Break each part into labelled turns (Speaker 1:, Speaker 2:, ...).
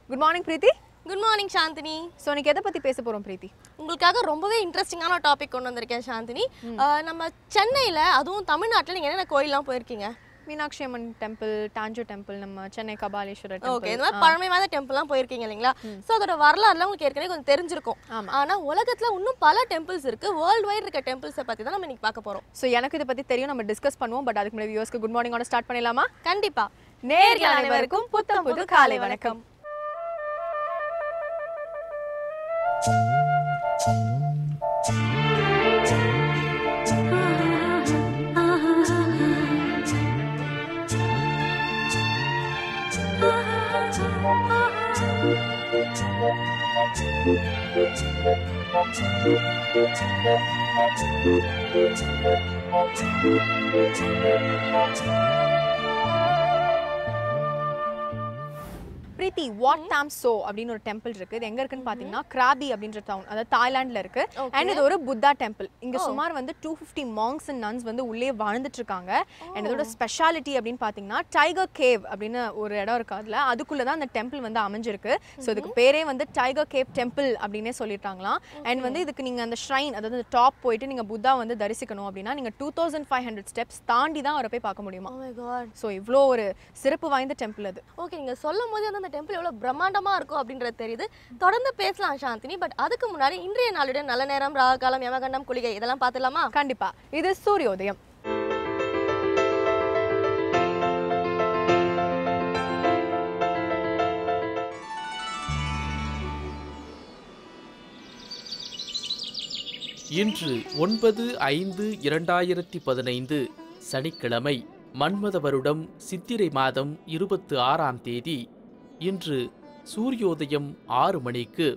Speaker 1: Good morning, Preeti.
Speaker 2: Good morning, Shantini.
Speaker 1: So, இன்னைக்கு எதை பத்தி பேச போறோம் Preeti?
Speaker 2: உங்களுக்காக ரொம்பவே இன்ட்ரஸ்டிங்கான டாபிக் கொண்டு வந்திருக்கேன் Shantini. நம்ம சென்னையில அதுவும் தமிழ்நாட்டுல நீங்க என்னென்ன கோயில்லாம் போயிருக்கீங்க?
Speaker 1: மீனாட்சி அம்மன் டெம்பிள், டாஞ்சோ டெம்பிள், நம்ம சென்னை கபாலீஸ்வரர் டெம்பிள்.
Speaker 2: ஓகே, இந்த மாதிரி பழமைவாத டெம்பிள்லாம் போயிருக்கீங்க இல்லைங்களா? சோ அதோட வரலாறுலாம் உங்களுக்கு ஏற்கனவே கொஞ்சம் தெரிஞ்சிருக்கும். ஆனா உலகத்துல இன்னும் பல டெம்பிள்ஸ் இருக்கு. வேர்ல்ட் வைட் இருக்க டெம்பிள்ஸை பத்தி தான் நம்ம இன்னைக்கு பார்க்க போறோம்.
Speaker 1: சோ எனக்கு இத பத்தி தெரியும், நம்ம டிஸ்கஸ் பண்ணுவோம். பட் அதுக்கு முன்னாடி வியூவர்ஸ்க்கு குட் மார்னிங் ஓட ஸ்டார்ட் பண்ணிடலாமா?
Speaker 2: கண்டிப்பா.
Speaker 1: நேயர்கள் அனைவருக்கும் புத்தம் புது காலை வணக்கம். பிரீத்தி, வாட் தாம் சோ அப்படின்னு ஒரு டெம்பிள் இருக்கு. இது எங்க இருக்குன்னு பாத்தீங்கன்னா கிராபி அப்படின்ற டவுன், அதாவது தாய்லாந்துல இருக்கு. அண்ட் இது ஒரு புத்தா டெம்பிள். இங்க சுமார் வந்து 250 மாங்க்ஸ் அண்ட் நன்ஸ் வந்து உள்ளே வாழ்ந்துட்டு இருக்காங்க. அண்ட் இதோட ஸ்பெஷாலிட்டி அப்படின்னு பாத்தீங்கன்னா டைகர் கேவ் அப்படின்னு ஒரு இடம் இருக்கு. அதுக்குள்ள தான் அந்த டெம்பிள் வந்து அமைஞ்சிருக்கு. ஸோ இதுக்கு பேரே வந்து டைகர் கேவ் டெம்பிள் அப்படின்னே சொல்லிட்டாங்களாம். அண்ட் வந்து இதுக்கு நீங்க அந்த ஷ்ரைன், அதாவது அந்த டாப் போயிட்டு நீங்க புத்தா வந்து தரிசிக்கணும் அப்படின்னா நீங்க 2500 ஸ்டெப்ஸ் தாண்டி தான் அவரை போய் பார்க்க முடியுமா. ஸோ இவ்வளோ ஒரு சிறப்பு வாய்ந்த டெம்பிள் அது.
Speaker 2: ஓகே, நீங்க சொல்லும் போது அந்த டெம்பிள் எவ்வளவு பிரம்மாண்டமா இருக்கும் அப்படின்றது தெரியுது. தொடர்ந்து பேசலாம் சாந்தினி. பட் அதுக்கு முன்னாடி இன்றைய நாளுடைய நல்ல நேரம், ராகாலம், யமகண்டம், குளிகை இதெல்லாம் பார்த்துலாமா?
Speaker 1: கண்டிப்பா. இது சூரியோதயம்.
Speaker 3: இன்று 9/5/2015 சனிக்கிழமை, மன்மத வருடம் சித்திரை மாதம் 26ஆம் தேதி. இன்று சூரியோதயம் 6 மணிக்கு,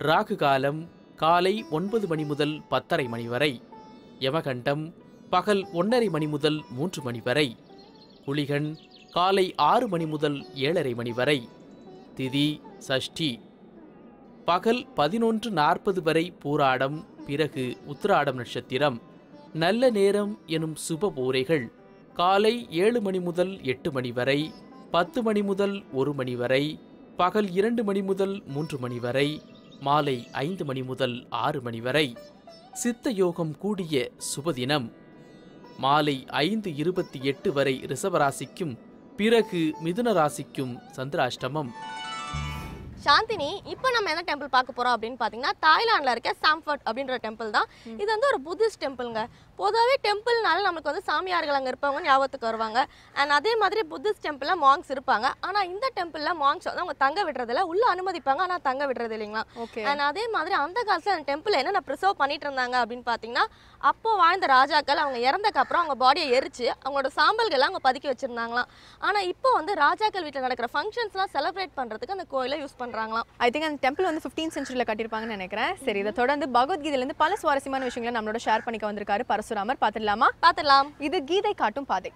Speaker 3: ராகு காலம் காலை 9 மணி முதல் 10:30 மணி வரை, யமகண்டம் பகல் 1:30 மணி முதல் 3 மணி வரை, குளிகன் காலை 6 மணி முதல் 7:30 மணி வரை, திதி சஷ்டி பகல் 11:40 வரை பூராடம், பிறகு உத்திராடம் நட்சத்திரம். நல்ல நேரம் எனும் சுப பூரைகள் காலை 7 மணி முதல் 8 மணி வரை, 10 மணி முதல் 1 மணி வரை, பகல் 2 மணி முதல் 3 மணி வரை, மாலை 5 மணி முதல் 6 மணி வரை. சித்த யோகம் கூடிய சுபதினம் மாலை 5:28 வரை ரிஷபராசிக்கும், பிறகு மிதுன ராசிக்கும் சந்திராஷ்டமம்.
Speaker 2: சாந்தினி, இப்போ நம்ம என்ன டெம்பிள் பார்க்க போறோம் அப்படின்னு பாத்தீங்கன்னா தாய்லாந்துல இருக்க சாம்ஃபர்ட் அப்படின்ற டெம்பிள் தான். இது வந்து ஒரு புத்திஸ்ட் டெம்பிள்ங்க. பொதுவாகவே டெம்பிள்னால நமக்கு வந்து சாமியார்கள் அங்கே இருப்பவங்க ஞாபகத்துக்கு வருவாங்க. அண்ட் அதே மாதிரி புத்திஸ்ட் டெம்பிள்ல மாங்க்ஸ் இருப்பாங்க. ஆனா இந்த டெம்பிள்ல மாங்க்ஸ் வந்து அவங்க தங்க விடுறதில்ல, உள்ள அனுமதிப்பாங்க ஆனா தங்க விடுறது இல்லைங்களா. அண்ட் அதே மாதிரி அந்த காலத்துல அந்த டெம்பிள் என்னென்ன ப்ரிசர்வ் பண்ணிட்டு இருந்தாங்க அப்படின்னு பாத்தீங்கன்னா, அப்போ வாழ்ந்த ராஜாக்கள் அவங்க இறந்தக்கு அப்புறம் அவங்க பாடியை எரிச்சு அவங்களோட சாம்பல்கள் அவங்க பதுக்கி வச்சிருந்தாங்களாம். ஆனா இப்போ வந்து ராஜாக்கள் வீட்டில் நடக்கிற ஃபங்க்ஷன்ஸ்லாம் செலிப்ரேட் பண்றதுக்கு அந்த கோயிலை யூஸ் பண்றாங்களாம்.
Speaker 1: ஐ திங்க் அந்த டெம்பிள் வந்து 15th centuryல கட்டியிருப்பாங்கன்னு நினைக்கிறேன். சரி, இதை தொடர்ந்து பகவத்கீதையில இருந்து பல சுவாரஸ்யமான விஷயங்களை நம்மளோட ஷேர் பண்ணிக்க வந்திருக்காரு பரசுராமர். பார்த்துடலாமா?
Speaker 2: பார்த்துடலாம்.
Speaker 1: இது கீதை காட்டும் பாதை.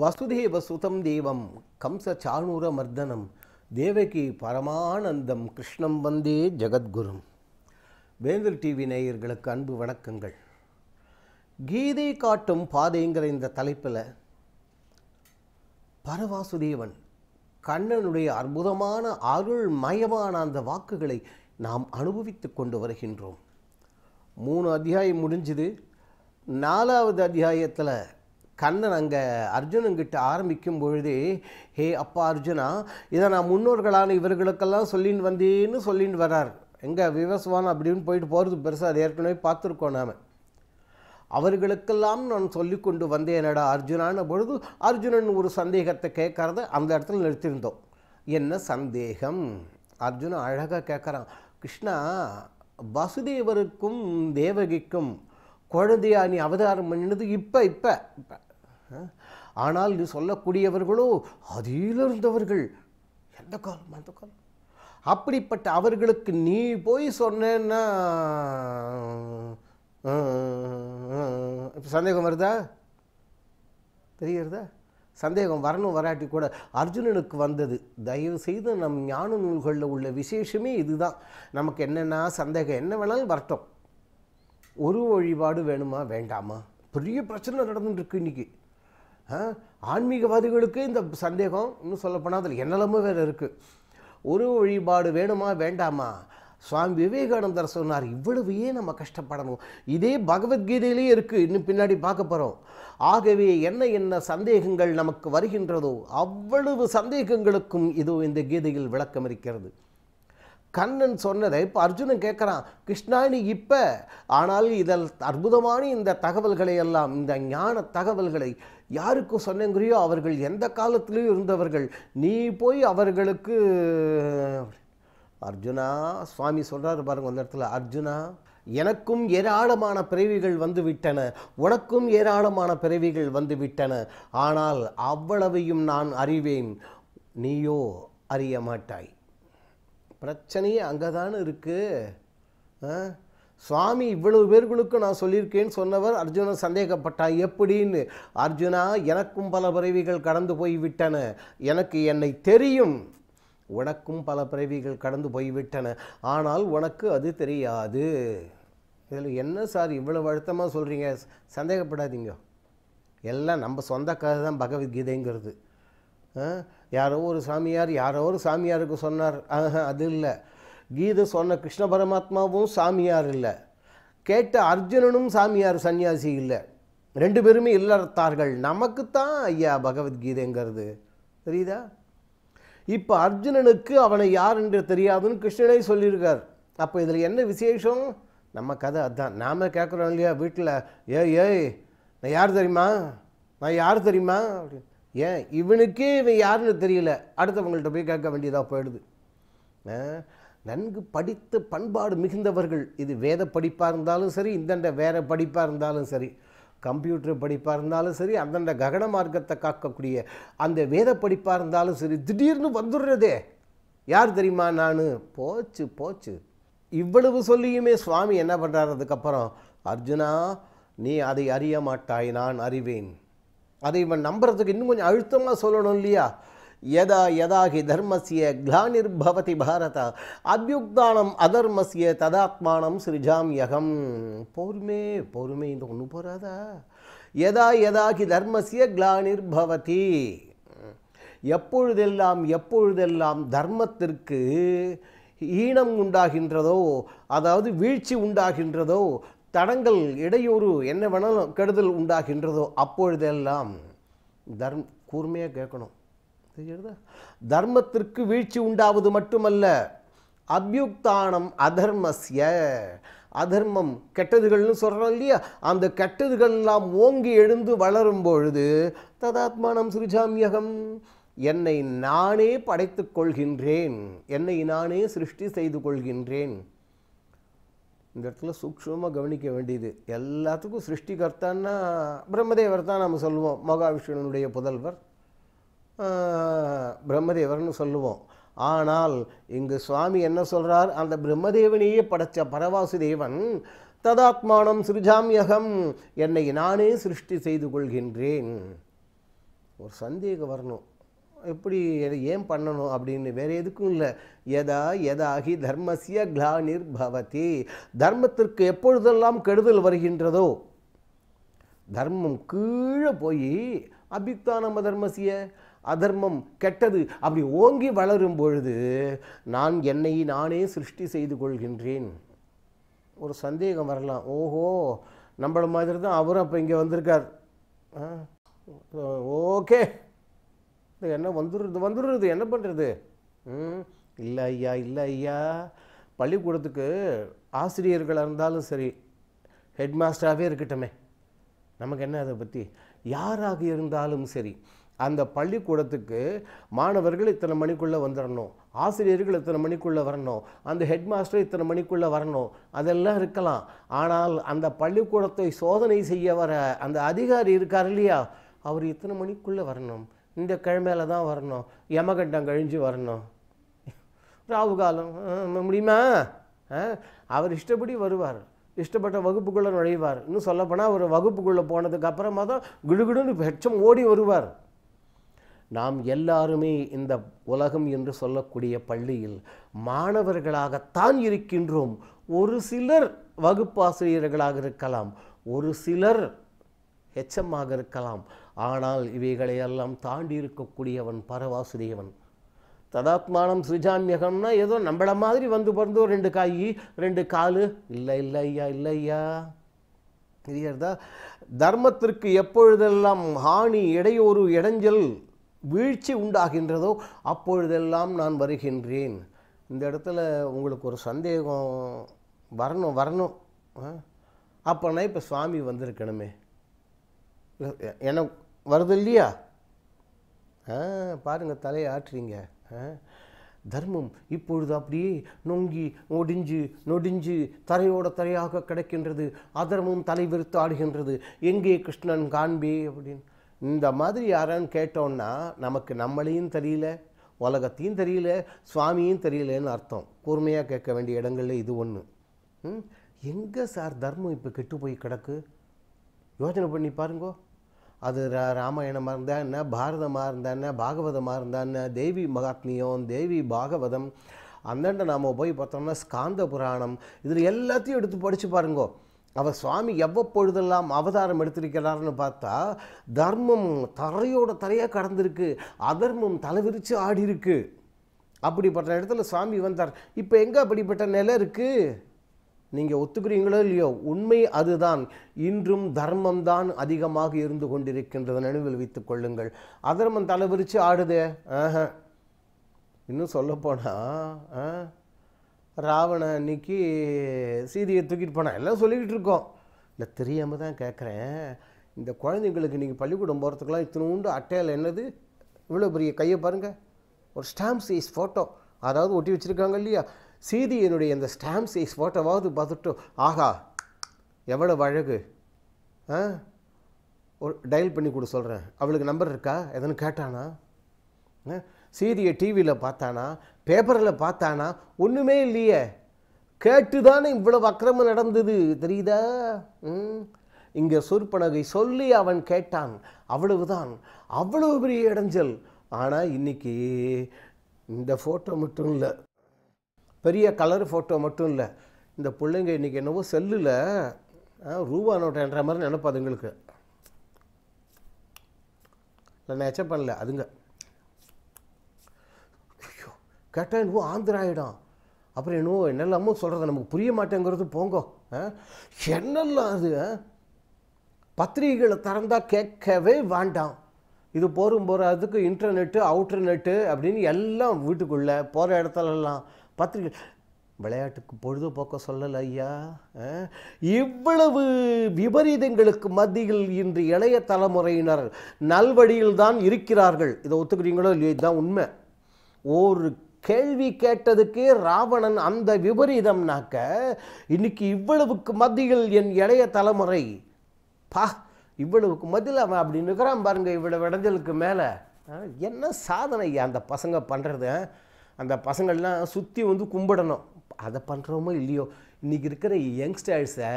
Speaker 4: வசுதேவ சுதம் தேவம் கம்ச சாணூர மர்தனம் தேவகி பரமானந்தம் கிருஷ்ணம் வந்தே ஜெகத்குரும். வேந்தர் டிவி நேயர்களுக்கு அன்பு வணக்கங்கள். கீதை காட்டும் பாதைங்கிற இந்த தலைப்பில் பரவாசுதேவன் கண்ணனுடைய அற்புதமான அருள் மயமான அந்த வாக்குகளை நாம் அனுபவித்து கொண்டு வருகின்றோம். 3 அத்தியாயம் முடிஞ்சுது. 4வது அத்தியாயத்தில் கண்ணன் அங்கே அர்ஜுனங்கிட்ட ஆரம்பிக்கும் பொழுதே, ஹே அப்பா அர்ஜுனா, இதை நான் முன்னோர்களான இவர்களுக்கெல்லாம் சொல்லின்னு வந்தேன்னு சொல்லின்னு வர்றார். எங்கே விவஸ்வான் அப்படின்னு போகிறது பெருசாக, அது ஏற்கனவே பார்த்துருக்கோம் நாம். அவர்களுக்கெல்லாம் நான் சொல்லி கொண்டு வந்தேனடா அர்ஜுனான பொழுது அர்ஜுனன் ஒரு சந்தேகத்தை கேட்கறத அந்த இடத்துல நிறுத்தியிருந்தோம். என்ன சந்தேகம்? அர்ஜுனன் அழகாக கேட்குறான், கிருஷ்ணா, வசுதேவருக்கும் தேவகிக்கும் குழந்தையா நீ அவதாரம் பண்ணினது இப்போ ஆனால் இது சொல்லக்கூடியவர்களோ அதிலிருந்தவர்கள், எந்த காலம் அந்த காலம். அப்படிப்பட்ட அவர்களுக்கு நீ போய் சொன்னேன்னா சந்தேகம் வருதா? தெரிகிறதா? சந்தேகம் வரணும் வராட்டி கூட அர்ஜுனனுக்கு வந்தது. தயவு செய்து நம் ஞான நூல்களில் உள்ள விசேஷமே இதுதான். நமக்கு என்னென்னா சந்தேகம் என்ன வேணாலும் வரட்டும். ஒரு வழிபாடு வேணுமா வேண்டாமா? பெரிய பிரச்சனை நடந்துட்டுருக்கு இன்றைக்கி. ஆன்மீகவாதிகளுக்கு இந்த சந்தேகம். இன்னும் சொல்லப்போனால் அதில் என்னெல்லாமோ வேறு இருக்குது. ஒரு வழிபாடு வேணுமா வேண்டாமா? சுவாமி விவேகானந்தர் சொன்னார், இவ்வளவு ஏன் நம்ம கஷ்டப்படணும்? இதே பகவத்கீதையிலே இருக்குது, இன்னும் பின்னாடி பார்க்க போகிறோம். ஆகவே என்ன என்ன சந்தேகங்கள் நமக்கு வருகின்றதோ அவ்வளவு சந்தேகங்களுக்கும் இதோ இந்த கீதையில் விளக்கம் இருக்கிறது. கண்ணன் சொன்னதை இப்போ அர்ஜுனன் கேட்குறான், கிருஷ்ணா நீ இப்போ, ஆனால் இதில் அற்புதமான இந்த தகவல்களை எல்லாம், இந்த ஞான தகவல்களை யாருக்கு சொன்னங்கிறியோ அவர்கள் எந்த காலத்திலையும் இருந்தவர்கள், நீ போய் அவர்களுக்கு. அர்ஜுனா, சுவாமி சொல்கிறாரு பாருங்க அந்த இடத்துல, அர்ஜுனா எனக்கும் ஏராளமான பிறவிகள் வந்து விட்டன, உனக்கும் ஏராளமான பிறவிகள் வந்து விட்டன, ஆனால் அவ்வளவையும் நான் அறிவேன், நீயோ அறிய மாட்டாய். பிரச்சனையே அங்கே தானே இருக்குது. சுவாமி இவ்வளவு பேர்களுக்கு நான் சொல்லியிருக்கேன்னு சொன்னவர் அர்ஜுனன் சந்தேகப்பட்டான். எப்படின்னு? அர்ஜுனா எனக்கும் பல பிறவிகள் கடந்து போய்விட்டன, எனக்கு என்னை தெரியும், உனக்கும் பல பிறவிகள் கடந்து போய்விட்டன, ஆனால் உனக்கு அது தெரியாது. இதில் என்ன சார் இவ்வளவு அழுத்தமாக சொல்கிறீங்க? சந்தேகப்படாதீங்க, எல்லாம் நம்ம சொந்த கதை தான் பகவத்கீதைங்கிறது. யாரோ ஒரு சாமியார் யாரோ ஒரு சாமியாருக்கு சொன்னார், அது இல்லை. கீதை சொன்ன கிருஷ்ண பரமாத்மாவும் சாமியார் இல்லை, கேட்ட அர்ஜுனனும் சாமியார் சன்னியாசி இல்லை, ரெண்டு பேருமே இல்லறத்தார்கள். நமக்குத்தான் ஐயா பகவத்கீதைங்கிறது தெரியுதா? இப்போ அர்ஜுனனுக்கு அவனை யார் என்று தெரியாதுன்னு கிருஷ்ணனே சொல்லியிருக்கார். அப்போ இதில் என்ன விசேஷம்? நம்ம கதை அதுதான். நாம் கேட்குறோம் இல்லையா வீட்டில், ஏய் நான் யார் தெரியுமா, நான் யார் தெரியுமா அப்படின்னு. ஏன் இவனுக்கே இவன் யாருன்னு தெரியல, அடுத்தவங்கள்ட்ட போய் கேட்க வேண்டியதாக போயிடுது. நன்கு படித்த பண்பாடு மிகுந்தவர்கள், இது வேத படிப்பாக இருந்தாலும் சரி, இந்தண்ட வேற படிப்பாக இருந்தாலும் சரி, கம்ப்யூட்டர் படிப்பாக இருந்தாலும் சரி, அந்தண்ட ககன மார்க்கத்தை காக்கக்கூடிய அந்த வேத படிப்பாக இருந்தாலும் சரி, திடீர்னு வந்துடுறதே யார் தெரியுமா நான், போச்சு போச்சு. இவ்வளவு சொல்லியுமே சுவாமி என்ன பண்ணுறாரு அதுக்கப்புறம், அர்ஜுனா நீ அதை அறிய மாட்டாய், நான் அறிவேன். அதை இவன் நம்புறதுக்கு இன்னும் கொஞ்சம் அழுத்தமாக சொல்லணும் இல்லையா? யதா யதாகி தர்மஸ்ய க்ளானிர்பவதி பாரத அபியுக்தானம் அதர்மஸ்ய ததாத்மானம் சிருஜாம்யகம். பொறுமை இந்த ஒன்று போறாதா? யதா யதாகி தர்மஸ்ய க்ளானிர்பவதி, எப்பொழுதெல்லாம் தர்மத்திற்கு ஈனம் உண்டாகின்றதோ, அதாவது வீழ்ச்சி உண்டாகின்றதோ, தடங்கள் இடையூறு என்ன வேணாலும் கெடுதல் உண்டாகின்றதோ, அப்பொழுதெல்லாம் கூர்மையாக கேட்கணும். தெரியுதா? தர்மத்திற்கு வீழ்ச்சி உண்டாவது மட்டுமல்ல, அபியுக்தானம் அதர்மஸ்ய, அதர்மம் கெட்டதுகள்னு சொல்கிறோம் இல்லையா, அந்த கெட்டதுகள்லாம் ஓங்கி எழுந்து வளரும் பொழுது ததாத்மானம் சிருஜாம்யகம், என்னை நானே படைத்துக் கொள்கின்றேன், என்னை நானே சிருஷ்டி செய்து கொள்கின்றேன். இந்த இடத்துல சூக்ஷ்மமாக கவனிக்க வேண்டியது, எல்லாத்துக்கும் சிருஷ்டிகர்த்தான்னா பிரம்மதேவர் தான் நம்ம சொல்லுவோம், மகாவிஷ்ணுனுடைய புதல்வர் பிரம்மதேவர்னு சொல்லுவோம். ஆனால் இங்கு சுவாமி என்ன சொல்கிறார், அந்த பிரம்மதேவனையே படைத்த பரவாசுதேவன் ததாத்மானம் சிருஜாம்யகம், என்னை நானே சிருஷ்டி செய்து கொள்கின்றேன். ஒரு சந்தேகம் வரணும், எப்படி ஏன் பண்ணணும் அப்படின்னு, வேறு எதுக்கும் இல்லை. யதா யதாகி தர்மஸ்ய க்ளானிர்பவதி, தர்மத்திற்கு எப்பொழுதெல்லாம் கெடுதல் வருகின்றதோ, தர்மம் கீழே போய் அபியுக்தானம் அதர்மஸ்ய, அதர்மம் கெட்டது அப்படி ஓங்கி வளரும் பொழுது நான் என்னை நானே சிருஷ்டி செய்து கொள்கின்றேன். ஒரு சந்தேகம் வரலாம், ஓஹோ நம்மள மாதிரி தான் அவரும் அப்போ இங்கே வந்திருக்கார், ஓகே என்ன வந்துடுறது என்ன பண்ணுறது? இல்லை ஐயா, பள்ளிக்கூடத்துக்கு ஆசிரியர்களாக இருந்தாலும் சரி, ஹெட் மாஸ்டராகவே இருக்கட்டுமே, நமக்கு என்ன அதை பற்றி, யாராக இருந்தாலும் சரி, அந்த பள்ளிக்கூடத்துக்கு மாணவர்கள் இத்தனை மணிக்குள்ளே வந்துடணும், ஆசிரியர்கள் இத்தனை மணிக்குள்ளே வரணும், அந்த ஹெட் மாஸ்டர் இத்தனை மணிக்குள்ளே வரணும், அதெல்லாம் இருக்கலாம். ஆனால் அந்த பள்ளிக்கூடத்தை சோதனை செய்ய வர அந்த அதிகாரி இருக்கார் இல்லையா, அவர் இத்தனை மணிக்குள்ளே வரணும், இந்த கிழமையில தான் வரணும், யமகண்டம் கழிஞ்சு வரணும், ராவு காலம் முடியுமா? அவர் இஷ்டப்படி வருவார், இஷ்டப்பட்ட வகுப்புக்குள்ளே நுழைவார். இன்னும் சொல்லப்போனால் ஒரு வகுப்புக்குள்ளே போனதுக்கு அப்புறமா தான் கிடுகிடுன்னு ஹெச்சம் ஓடி வருவார். நாம் எல்லாருமே இந்த உலகம் என்று சொல்லக்கூடிய பள்ளியில் மாணவர்களாகத்தான் இருக்கின்றோம். ஒரு சிலர் வகுப்பாசிரியர்களாக இருக்கலாம், ஒரு சிலர் ஹெச்சமாக இருக்கலாம், ஆனால் இவைகளையெல்லாம் தாண்டி இருக்கக்கூடியவன் பரவாசுதேவன். ததாத்மானம் சிருஜாமியகம்னா ஏதோ நம்மள மாதிரி வந்து பிறந்தோ 2 கை 2 காலு இல்லை இல்லை ஐயா, இல்லை ஐயா. தெரியாதா? தர்மத்திற்கு எப்பொழுதெல்லாம் ஹானி, இடையூறு, இடைஞ்சல், வீழ்ச்சி உண்டாகின்றதோ அப்பொழுதெல்லாம் நான் வருகின்றேன். இந்த இடத்துல உங்களுக்கு ஒரு சந்தேகம் வரணும். அப்போனா இப்போ சுவாமி வந்திருக்கணுமே, எனக்கு வருது இல்லையா? பாருங்கள், தலையை ஆட்டுறீங்க. தர்மம் இப்பொழுது அப்படியே நொடிஞ்சு தரையோட தரையாக கிடக்கின்றது. அதர்மம் தலைவிரித்து ஆடுகின்றது. எங்கே கிருஷ்ணன் காண்பே அப்படின்னு இந்த மாதிரி யாரான்னு கேட்டோன்னா நமக்கு நம்மளையும் தெரியல, உலகத்தையும் தெரியல, சுவாமியும் தெரியலன்னு அர்த்தம். கூர்மையாக கேட்க வேண்டிய இடங்கள்ல இது ஒன்று. எங்கே சார் தர்மம் இப்போ கெட்டு போய் கிடக்கு? யோசனை பண்ணி பாருங்கோ. அது ராமாயணமாக இருந்தால் என்ன, பாரதமாக இருந்தால் என்ன, பாகவதமாக இருந்தால் என்ன, தேவி மகாத்மியம், தேவி பாகவதம், அந்தாண்ட நாம் போய் பார்த்தோம்னா ஸ்காந்த புராணம், இதில் எல்லாத்தையும் எடுத்து படித்து பாருங்கோ. அவர் சுவாமி எவ்வப்பொழுதெல்லாம் அவதாரம் எடுத்திருக்கிறார்னு பார்த்தா தர்மம் தரையோட தரையாக கடந்திருக்கு, அதர்மம் தலைவிரித்து ஆடி இருக்கு. அப்படிப்பட்ட இடத்துல சுவாமி வந்தார். இப்போ எங்கே அப்படிப்பட்ட நிலை இருக்குது? நீங்கள் ஒத்துக்கிறீங்களோ இல்லையோ, உண்மை அதுதான். இன்றும் தர்மம்தான் அதிகமாக இருந்து கொண்டிருக்கின்றது. நினைவில் வைத்துக் கொள்ளுங்கள். அதர்மம் தலைவிரித்து ஆடுதே. இன்னும் சொல்லப்போனால் ராவணன் அன்னைக்கு சீதையை தூக்கிட்டு போனான். எல்லாம் சொல்லிக்கிட்டு இருக்கோம். இல்லை, தெரியாமல் தான் கேட்குறேன். இந்த குழந்தைங்களுக்கு நீங்கள் பள்ளிக்கூடம் போகிறதுக்கெல்லாம் இத்தினூண்டு அட்டையில் என்னது இவ்வளோ பெரிய கையை பாருங்கள், ஒரு ஸ்டாம்ப் சைஸ் ஃபோட்டோ அதாவது ஒட்டி வச்சுருக்காங்க இல்லையா? சீதையினுடைய இந்த ஸ்டாம்ப் சைஸ் ஃபோட்டோவாவது பார்த்துட்டு ஆகா எவ்வளோ அழகு, ஒரு டயல் பண்ணி கொடு சொல்கிறேன். அவளுக்கு நம்பர் இருக்கா எதன்னு கேட்டானா? சீதையை டிவியில் பார்த்தானா, பேப்பரில் பார்த்தானா? ஒன்றுமே இல்லையே. கேட்டு தானே இவ்வளவு அக்கிரமம் நடந்தது, தெரியுதா? இங்கே சொற்பனகை சொல்லி அவன் கேட்டான், அவ்வளவுதான். அவ்வளவு பெரிய இடைஞ்சல். ஆனால் இன்னைக்கு இந்த ஃபோட்டோ மட்டும் இல்லை, பெரிய கலர் ஃபோட்டோ மட்டும் இல்லை, இந்த பிள்ளைங்க இன்றைக்கி என்னவோ செல்லில் ரூபா நோட்டுன்ற மாதிரி நினைப்பாது. எங்களுக்கு இல்லை, நான் எச்ச பண்ணல. அதுங்க ஐயோ கேட்டால் என்னவோ ஆந்திராயிடும். அப்புறம் என்னவோ என்னெல்லாமோ சொல்கிறது நமக்கு புரிய மாட்டேங்கிறது. போங்கோ, என்னெல்லாம் அது பத்திரிகைகளை திறந்தால் கேட்கவே வேண்டாம். இது போகிறதுக்கு இன்டர்நெட்டு, அவுட்டர் நெட்டு அப்படின்னு எல்லாம் வீட்டுக்குள்ளே போகிற இடத்துலலாம் பத்திரிகை. விளையாட்டுக்கு பொழுதுபோக்க சொல்லலை ஐயா. இவ்வளவு விபரீதங்களுக்கு மத்தியில் இன்று இளைய தலைமுறையினர் நல்வழியில் தான் இருக்கிறார்கள். இதை ஒத்துக்கிறீங்களோ இல்லையோ, இதுதான் உண்மை. ஒரு கேள்வி கேட்டதுக்கே ராவணன் அந்த விபரீதம்னாக்க இன்னைக்கு இவ்வளவுக்கு மத்தியில் என் இளைய தலைமுறை இவ்வளவுக்கு மத்தியில் அவன் அப்படி நிற்கிறான் பாருங்க. இவ்வளவு இடைஞ்சலுக்கு மேலே என்ன சாதனை அந்த பசங்க பண்ணுறது. அந்த பசங்கள்லாம் சுற்றி வந்து கும்பிடணும். அதை பண்ணுறோமோ இல்லையோ, இன்றைக்கி இருக்கிற யங்ஸ்டர்ஸை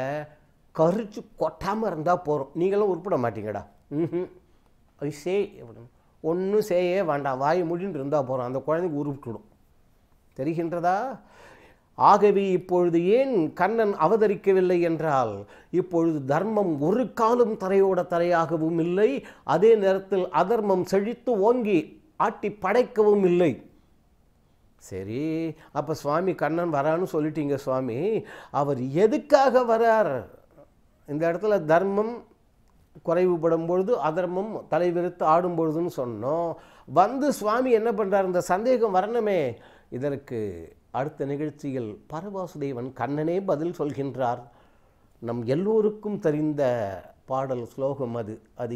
Speaker 4: கரிச்சு கொட்டாமல் இருந்தால் போகிறோம். நீங்களும் உருப்பிட மாட்டீங்கடா. அது ஒன்றும் செய்யே வேண்டாம், வாய் முடின்னு இருந்தால் போகிறோம். அந்த குழந்தைக்கு உருப்பிட்டுடும். தெரிகின்றதா? ஆகவே இப்பொழுது ஏன் கண்ணன் அவதரிக்கவில்லை என்றால், இப்பொழுது தர்மம் ஒரு காலும் தரையோட தரையாகவும் இல்லை, அதே நேரத்தில் அதர்மம் செழித்து ஓங்கி ஆட்டி படைக்கவும் இல்லை. சரி, அப்போ சுவாமி கண்ணன் வரான்னு சொல்லிட்டீங்க சுவாமி, அவர் எதுக்காக வரார்? இந்த இடத்துல தர்மம் குறைவுபடும் பொழுது அதர்மம் தலைவிரித்து ஆடும் பொழுதுன்னு சொன்னோம். வந்து சுவாமி என்ன பண்ணுறார்? இந்த சந்தேகம் வரணுமே. இதற்கு அடுத்த நிகழ்ச்சியில் பரவாசுதேவன் கண்ணனே பதில் சொல்கின்றார். நம் எல்லோருக்கும் தெரிந்த பாடல் ஸ்லோகம் அது. அது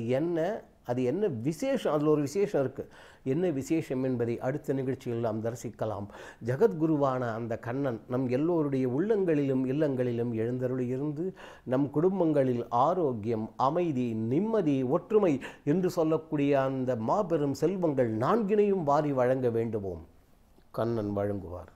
Speaker 4: என்ன விசேஷம்? அதில் ஒரு விசேஷம் இருக்குது. என்ன விசேஷம் என்பதை அடுத்த நிகழ்ச்சியில் நாம் தரிசிக்கலாம். ஜகத்குருவான அந்த கண்ணன் நம் எல்லோருடைய உள்ளங்களிலும் இல்லங்களிலும் எழுந்தருளி இருந்து நம் குடும்பங்களில் ஆரோக்கியம், அமைதி, நிம்மதி, ஒற்றுமை என்று சொல்லக்கூடிய அந்த மாபெரும் செல்வங்கள் 4 வாரி வழங்க வேண்டுவோம். கண்ணன் வழங்குவார்.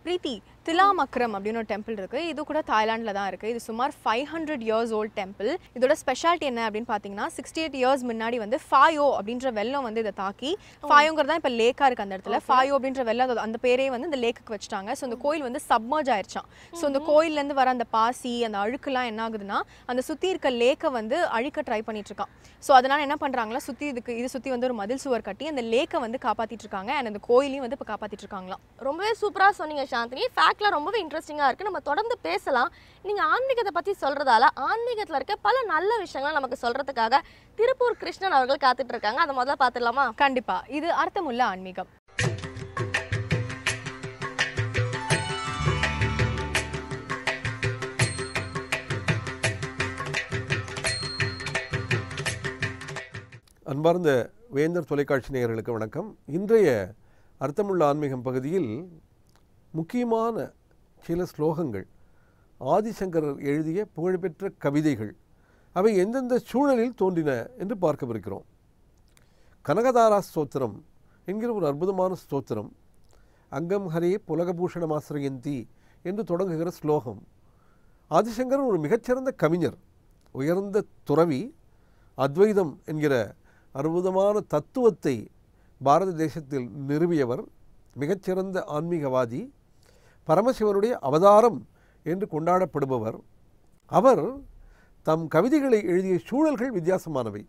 Speaker 1: பிரீத்தி, திலாமக்ரம் அப்படின்னு ஒரு டெம்பிள் இருக்குது. இது கூட தாய்லாண்டில் தான் இருக்குது. இது சுமார் 500 years old டெம்பிள். இதோட ஸ்பெஷாலிட்டி என்ன அப்படின்னு பார்த்தீங்கன்னா 68 years முன்னாடி வந்து ஃபாயோ அப்படின்ற வெள்ளம் வந்து இதை தாக்கி, ஃபாயோங்கிறது தான் இப்போ லேக்காக இருக்குது அந்த இடத்துல. ஃபாயோ அப்படின்ற வெள்ளம் அந்த பேரே வந்து இந்த லேக்குக்கு வச்சுட்டாங்க. ஸோ இந்த கோயில் வந்து சப்மர்ஜ் ஆயிடுச்சான். ஸோ இந்த கோயிலேருந்து வர அந்த பாசி அந்த அழுக்குலாம் என்ன ஆகுதுன்னா அந்த சுற்றி இருக்க லேக்கை வந்து அழிக்க ட்ரை பண்ணிட்டு இருக்கான். ஸோ அதனால் என்ன பண்ணுறாங்களா, இது சுற்றி வந்து ஒரு மதில் சுவர் கட்டி அந்த லேக்கை வந்து காப்பாற்றிட்டு இருக்காங்க. அண்ட் அந்த கோயிலையும் வந்து இப்போ காப்பாற்றிட்டு இருக்காங்களாம்.
Speaker 2: ரொம்பவே சூப்பராக சொன்னீங்க சாந்தினி. ஃபேக்ட்லாம் ரொம்பவே இன்ட்ரெஸ்டிங்காக இருக்குது. நம்ம தொடர்ந்து பேசலாம். நீங்கள் ஆன்மீகத்தை பற்றி சொல்கிறதால ஆன்மீகத்தில் இருக்க பல நல்ல விஷயங்கள் நமக்கு சொல்கிறதுக்காக திருப்பூர் கிருஷ்ணன் அவர்கள் காத்துட்டு இருக்காங்க. அதை முதல்ல பார்த்துடலாமா?
Speaker 1: கண்டிப்பாக. இது அர்த்தமுள்ள ஆன்மீகம்.
Speaker 5: அன்பார்ந்த வேந்தர் தொலைக்காட்சி நேயர்களுக்கு வணக்கம். இன்றைய அர்த்தமுள்ள ஆன்மீகம் பகுதியில் முக்கியமான சில ஸ்லோகங்கள், ஆதிசங்கரர் எழுதிய புகழ்பெற்ற கவிதைகள், அவை எந்தெந்த சூழலில் தோன்றின என்று பார்க்கவிருக்கிறோம். கனகதாரா ஸ்தோத்திரம் என்கிற ஒரு அற்புதமான ஸ்தோத்திரம், அங்கம் ஹரே புலகபூஷணமாசிரயந்தி என்று தொடங்குகிற ஸ்லோகம். ஆதிசங்கரர் ஒரு மிகச்சிறந்த கவிஞர், உயர்ந்த துறவி, அத்வைதம் என்கிற அற்புதமான தத்துவத்தை பாரத தேசத்தில் நிறுவியவர், மிகச்சிறந்த ஆன்மீகவாதி, பரமசிவனுடைய அவதாரம் என்று கொண்டாடப்படுபவர். அவர் தம் கவிதைகளை எழுதிய சூழல்கள் வித்தியாசமானவை.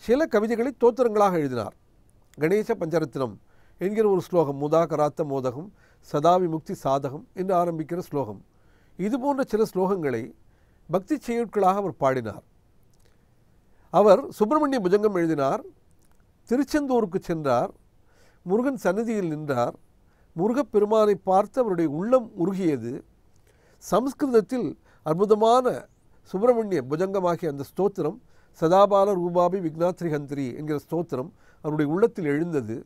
Speaker 5: சில கவிதைகளை தோத்திரங்களாக எழுதினார். கணேச பஞ்சரத்னம் என்கிற ஒரு ஸ்லோகம், முதாகராத்த மோதகம் சதா விமுக்தி சாதகம் என்று ஆரம்பிக்கிற ஸ்லோகம். இதுபோன்ற சில ஸ்லோகங்களை பக்தி செய்யுட்களாக அவர் பாடினார். அவர் சுப்பிரமணிய புஜங்கம் எழுதினார். திருச்செந்தூருக்கு சென்றார். முருகன் சன்னதியில் நின்றார். முருகப்பெருமானை பார்த்து அவருடைய உள்ளம் உருகியது. சம்ஸ்கிருதத்தில் அற்புதமான சுப்பிரமணிய புஜங்கமாகிய அந்த ஸ்தோத்திரம், சதாபால ரூபாபி விக்னாத்ரிஹந்திரி என்கிற ஸ்தோத்திரம் அவருடைய உள்ளத்தில் எழுந்தது.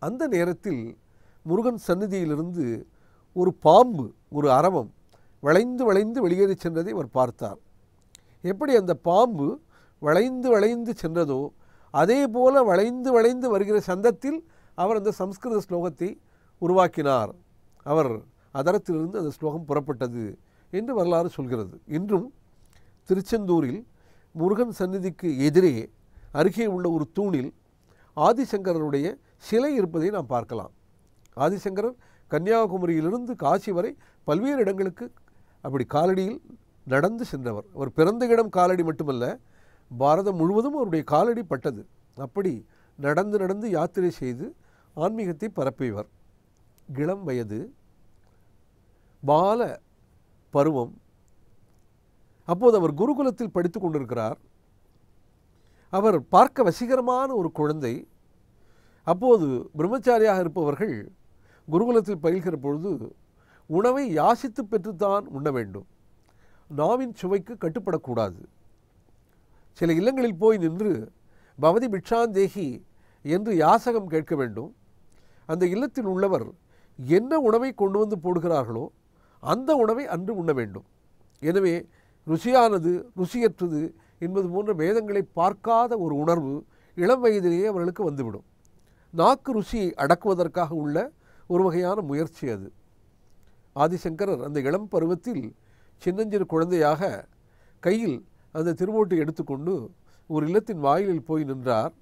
Speaker 5: அந்த நேரத்தில் முருகன் சன்னதியிலிருந்து ஒரு பாம்பு, ஒரு அரவம் வளைந்து வளைந்து வெளியேறி சென்றதை அவர் பார்த்தார். எப்படி அந்த பாம்பு வளைந்து வளைந்து சென்றதோ அதே போல வளைந்து வளைந்து வருகிற சந்தத்தில் அவர் அந்த சம்ஸ்கிருத ஸ்லோகத்தை உருவாக்கினார். அவர் அதரத்திலிருந்து அந்த ஸ்லோகம் புறப்பட்டது என்று வரலாறு சொல்கிறது. இன்றும் திருச்செந்தூரில் முருகன் சந்நிதிக்கு எதிரே அருகே உள்ள ஒரு தூணில் ஆதிசங்கரருடைய சிலை இருப்பதை நாம் பார்க்கலாம். ஆதிசங்கரர் கன்னியாகுமரியிலிருந்து காசி வரை பல்வேறு இடங்களுக்கு அப்படி காலடியில் நடந்து சென்றவர். அவர் பிறந்த இடம் காலடி மட்டுமல்ல, பாரதம் முழுவதும் அவருடைய காலடி பட்டது. அப்படி நடந்து நடந்து யாத்திரை செய்து ஆன்மீகத்தை பரப்பியவர். இளம் வயது, பால பருவம். அப்போது அவர் குருகுலத்தில் படித்து கொண்டிருக்கிறார். அவர் பார்க்க வசீகரமான ஒரு குழந்தை. அப்போது பிரம்மச்சாரியாக இருப்பவர்கள் குருகுலத்தில் பயில்கிற பொழுது உணவை யாசித்து பெற்றுத்தான் உண்ண வேண்டும். நாவின் சுவைக்கு கட்டுப்படக்கூடாது. சில இல்லங்களில் போய் நின்று பவதி பிக்ஷாந்தேகி என்று யாசகம் கேட்க வேண்டும். அந்த இல்லத்தில் உள்ளவர் என்ன உணவை கொண்டு வந்து போடுகிறார்களோ அந்த உணவை அன்று உண்ண வேண்டும். எனவே ருசியானது ருசியற்றது என்பது போன்ற வேதங்களை பார்க்காத ஒரு உணர்வு இளம் வயதிலேயே அவர்களுக்கு வந்துவிடும். நாக்கு ருசியை அடக்குவதற்காக உள்ள ஒரு வகையான முயற்சி அது. ஆதிசங்கரர் அந்த இளம் பருவத்தில் சின்னஞ்சிறு குழந்தையாக கையில் அந்த திருவோட்டை எடுத்துக்கொண்டு ஒரு இல்லத்தின் வாயிலில் போய் நின்றார்.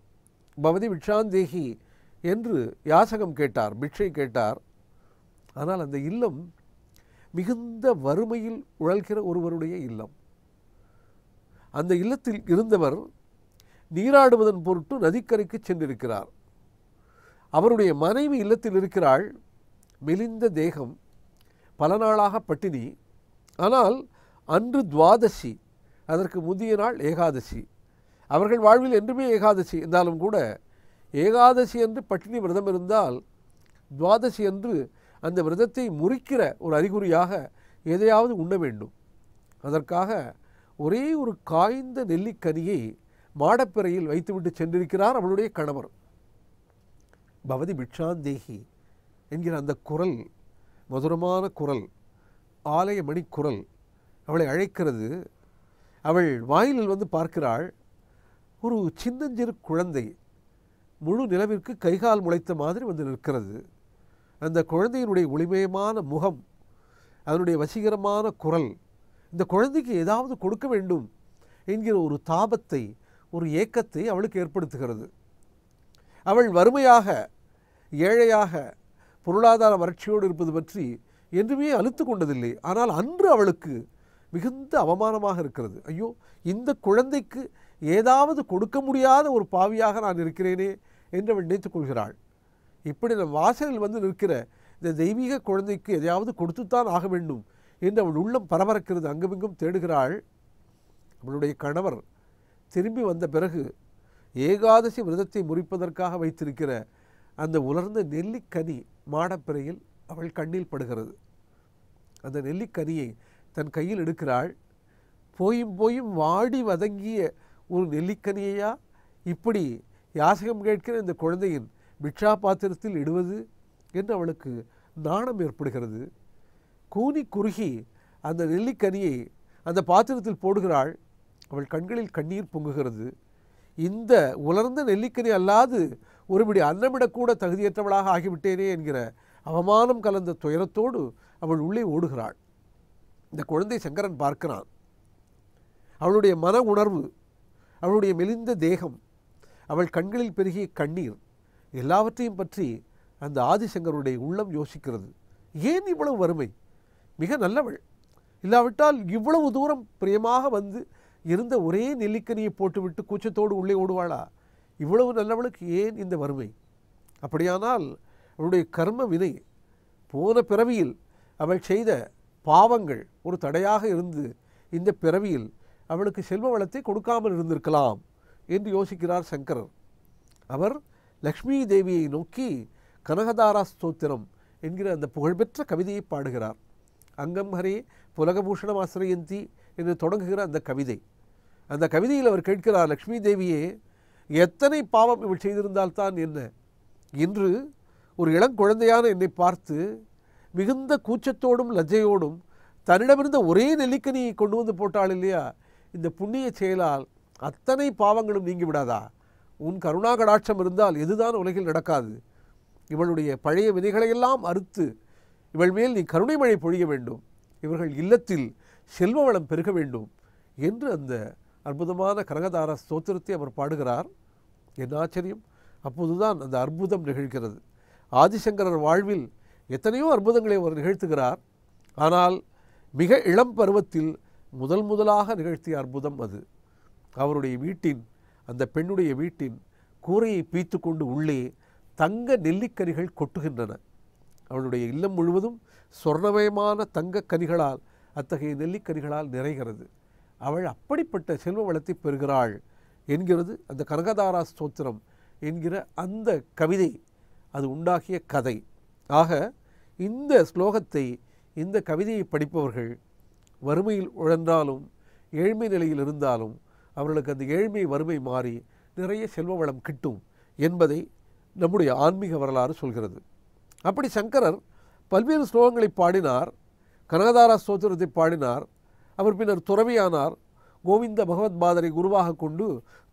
Speaker 5: பவதி பிக்ஷாந்தேகி என்று யாசகம் கேட்டார், பிக்ஷை கேட்டார். ஆனால் அந்த இல்லம் மிகுந்த வறுமையில் உழல்கிற ஒருவருடைய இல்லம். அந்த இல்லத்தில் இருந்தவர் நீராடுவதன் பொருட்டு நதிக்கரைக்கு சென்றிருக்கிறார். அவருடைய மனைவி இல்லத்தில் இருக்கிறாள். மெலிந்த தேகம், பல நாளாக பட்டினி. ஆனால் அன்று துவாதசி, அதற்கு முந்தைய நாள் ஏகாதசி. அவர்கள் வாழ்வில் என்றுமே ஏகாதசி என்றாலும் கூட ஏகாதசி என்று பட்டினி விரதம் இருந்தால் துவாதசி என்று அந்த விரதத்தை முறிக்கிற ஒரு அறிகுறியாக எதையாவது உண்ண வேண்டும். அதற்காக ஒரே ஒரு காய்ந்த நெல்லிக்கனியை மாடப்பிறையில் வைத்துவிட்டு சென்றிருக்கிறார் அவளுடைய கணவர். பவதி பிக்ஷாந்தேகி என்கிற அந்த குரல், மதுரமான குரல், ஆலய மணிக்குரல் அவளை அழைக்கிறது. அவள் வாயிலில் வந்து பார்க்கிறாள். ஒரு சின்னஞ்சிறு குழந்தை முழு நிலவிற்கு கைகால் முளைத்த மாதிரி வந்து நிற்கிறது. அந்த குழந்தையினுடைய ஒளிமயமான முகம் அதனுடைய வசீகரமான குரல், இந்த குழந்தைக்கு ஏதாவது கொடுக்க வேண்டும் என்கிற ஒரு தாபத்தை, ஒரு ஏக்கத்தை அவளுக்கு ஏற்படுத்துகிறது. அவள் வறுமையாக, ஏழையாக, பொருளாதார வறட்சியோடு இருப்பது பற்றி என்றுமே அலுத்து கொண்டதில்லை. ஆனால் அன்று அவளுக்கு மிகுந்த அவமானமாக இருக்கிறது. ஐயோ, இந்த குழந்தைக்கு ஏதாவது கொடுக்க முடியாத ஒரு பாவியாக நான் இருக்கிறேனே என்று அவள் நினைத்துக் கொள்கிறாள். இப்படி நம் வாசலில் வந்து நிற்கிற இந்த தெய்வீக குழந்தைக்கு எதையாவது கொடுத்துத்தான் ஆக வேண்டும் என்று அவள் உள்ளம் பரபரக்கிறது. அங்குமிங்கும் தேடுகிறாள். அவளுடைய கணவர் திரும்பி வந்த பிறகு ஏகாதசி விரதத்தை முறிப்பதற்காக வைத்திருக்கிற அந்த உலர்ந்த நெல்லிக்கனி மாடப்பிறையில் அவள் கண்ணில் படுகிறது. அந்த நெல்லிக்கனியை தன் கையில் எடுக்கிறாள். போயும் போயும் வாடி வதங்கிய ஒரு நெல்லிக்கனியையா இப்படி யாசகம் கேட்கிற இந்த குழந்தையின் பிக்ஷா பாத்திரத்தில் இடுவது என்று அவளுக்கு நாணம் ஏற்படுகிறது. கூனி குறுகி அந்த நெல்லிக்கனியை அந்த பாத்திரத்தில் போடுகிறாள். அவள் கண்களில் கண்ணீர் பொங்குகிறது. இந்த உலர்ந்த நெல்லிக்கனி அல்லாது ஒருபடி அன்னமிடக்கூட தகுதியற்றவளாக ஆகிவிட்டேனே என்கிற அவமானம் கலந்த துயரத்தோடு அவள் உள்ளே ஓடுகிறாள். இந்த குழந்தை சங்கரன் பார்க்கிறான். அவளுடைய மன உணர்வு, அவளுடைய மெலிந்த தேகம், அவள் கண்களில் பெருகிய கண்ணீர் எல்லாவற்றையும் பற்றி அந்த ஆதிசங்கருடைய உள்ளம் யோசிக்கிறது. ஏன் இவ்வளவு வறுமை? மிக நல்லவள், இல்லாவிட்டால் இவ்வளவு தூரம் பிரியமாக வந்து இருந்த ஒரே நெல்லிக்கனியை போட்டுவிட்டு கூச்சத்தோடு உள்ளே ஓடுவாளா? இவ்வளவு நல்லவளுக்கு ஏன் இந்த வறுமை? அப்படியானால் அவளுடைய கர்ம வினை, போன பிறவியில் அவள் செய்த பாவங்கள் ஒரு தடையாக இருந்து இந்த பிறவியில் அவளுக்கு செல்வ வளத்தை கொடுக்காமல் இருந்திருக்கலாம் என்று யோசிக்கிறார் சங்கரர். அவர் லக்ஷ்மி தேவியை நோக்கி கனகதாரா ஸ்தோத்திரம் என்கிற அந்த புகழ்பெற்ற கவிதையை பாடுகிறார். அங்கம் ஹரே புலகபூஷணம் ஆசிரியந்தி என்று தொடங்குகிற அந்த கவிதை. அந்த கவிதையில் அவர் கேட்கிறார், லக்ஷ்மி தேவியே, எத்தனை பாவம் இவள் செய்திருந்தால்தான் என்ன? இன்று ஒரு இளங்குழந்தையான என்னை பார்த்து மிகுந்த கூச்சத்தோடும் லஜ்ஜையோடும் தன்னிடமிருந்த ஒரே நெல்லிக்கனியை கொண்டு வந்து போட்டாள் இல்லையா? இந்த புண்ணிய செயலால் அத்தனை பாவங்களும் நீங்கி விடாதா? உன் கருணா கடாட்சம் இருந்தால் எதுதான் உலகில் நடக்காது? இவளுடைய பழைய வினைகளையெல்லாம் அறுத்து இவள் மேல் நீ கருணை மழை பொழிய வேண்டும், இவர்கள் இல்லத்தில் செல்வ வளம் பெருக வேண்டும் என்று அந்த அற்புதமான கனகதாரா ஸ்தோத்திரத்தை அவர் பாடுகிறார். என்ன ஆச்சரியம்! அப்போதுதான் அந்த அற்புதம் நிகழ்கிறது. ஆதிசங்கரர் வாழ்வில் எத்தனையோ அற்புதங்களை அவர் நிகழ்த்துகிறார். ஆனால் மிக இளம் பருவத்தில் முதலாக நிகழ்த்திய அற்புதம் அது. அவருடைய வீட்டின், அந்த பெண்ணுடைய வீட்டின் கூரையை பீத்து கொண்டு உள்ளே தங்க நெல்லிக்கனிகள் கொட்டுகின்றன. அவளுடைய இல்லம் முழுவதும் சொர்ணமயமான தங்க கனிகளால், அத்தகைய நெல்லிக்கனிகளால் நிறைகிறது. அவள் அப்படிப்பட்ட செல்வ வளத்தை பெறுகிறாள் என்கிறது அந்த கனகதாரா ஸ்தோத்திரம் என்கிற அந்த கவிதை, அது உண்டாகிய கதை. ஆக இந்த ஸ்லோகத்தை, இந்த கவிதையை படிப்பவர்கள் வறுமையில் உழன்றாலும் ஏழ்மை நிலையில் இருந்தாலும் அவர்களுக்கு அந்த ஏழ்மை வறுமை மாறி நிறைய செல்வ வளம் கிட்டும் என்பதை நம்முடைய ஆன்மீக வரலாறு சொல்கிறது. அப்படி சங்கரர் பல்வேறு ஸ்லோகங்களை பாடினார், கனகதாரா ஸ்தோத்திரத்தை பாடினார். அவர் பின்னர் துறவியானார். கோவிந்த பகவத்பாதரை குருவாக கொண்டு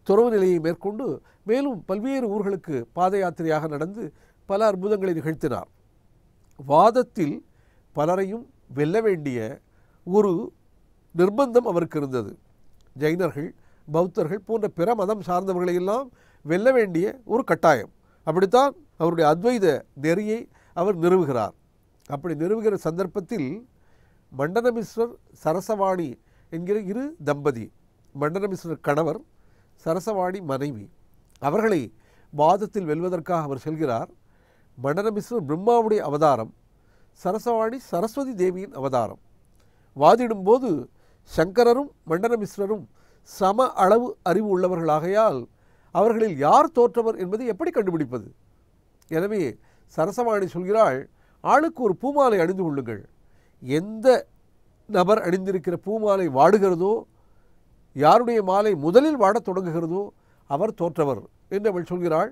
Speaker 5: துறவு நிலையை மேற்கொண்டு மேலும் பல்வேறு ஊர்களுக்கு பாத யாத்திரையாக நடந்து பல அற்புதங்களை நிகழ்த்தினார். வாதத்தில் பலரையும் வெல்ல வேண்டிய ஒரு நிர்பந்தம் அவருக்கு இருந்தது. ஜைனர்கள், பௌத்தர்கள் போன்ற பிற மதம் சார்ந்தவர்களையெல்லாம் வெல்ல வேண்டிய ஒரு கட்டாயம். அப்படித்தான் அவருடைய அத்வைத நெறியை அவர் நிறுவுகிறார். அப்படி நிறுவுகிற சந்தர்ப்பத்தில் மண்டனமிஸ்ரர், சரசவாணி என்கிற இரு தம்பதி, மண்டனமிஸ்ரர் கணவர், சரசவாணி மனைவி, அவர்களை வாதத்தில் வெல்வதற்காக அவர் செல்கிறார். மண்டனமிஸ்ரர் பிரம்மாவுடைய அவதாரம், சரசவாணி சரஸ்வதி தேவியின் அவதாரம். வாதிடும்போது சங்கரரும் மண்டனமிஸ்ரரும் சம அளவு அறிவு உள்ளவர்களாகையால் அவர்களில் யார் தோற்றவர் என்பதை எப்படி கண்டுபிடிப்பது? எனவே சரசவாணி சொல்கிறாள், ஆளுக்கு ஒரு பூமாலை அணிந்து கொள்ளுங்கள். எந்த நபர் அணிந்திருக்கிற பூமாலை வாடுகிறதோ, யாருடைய மாலை முதலில் வாடத் தொடங்குகிறதோ அவர் தோற்றவர் என்று அவள் சொல்கிறாள்.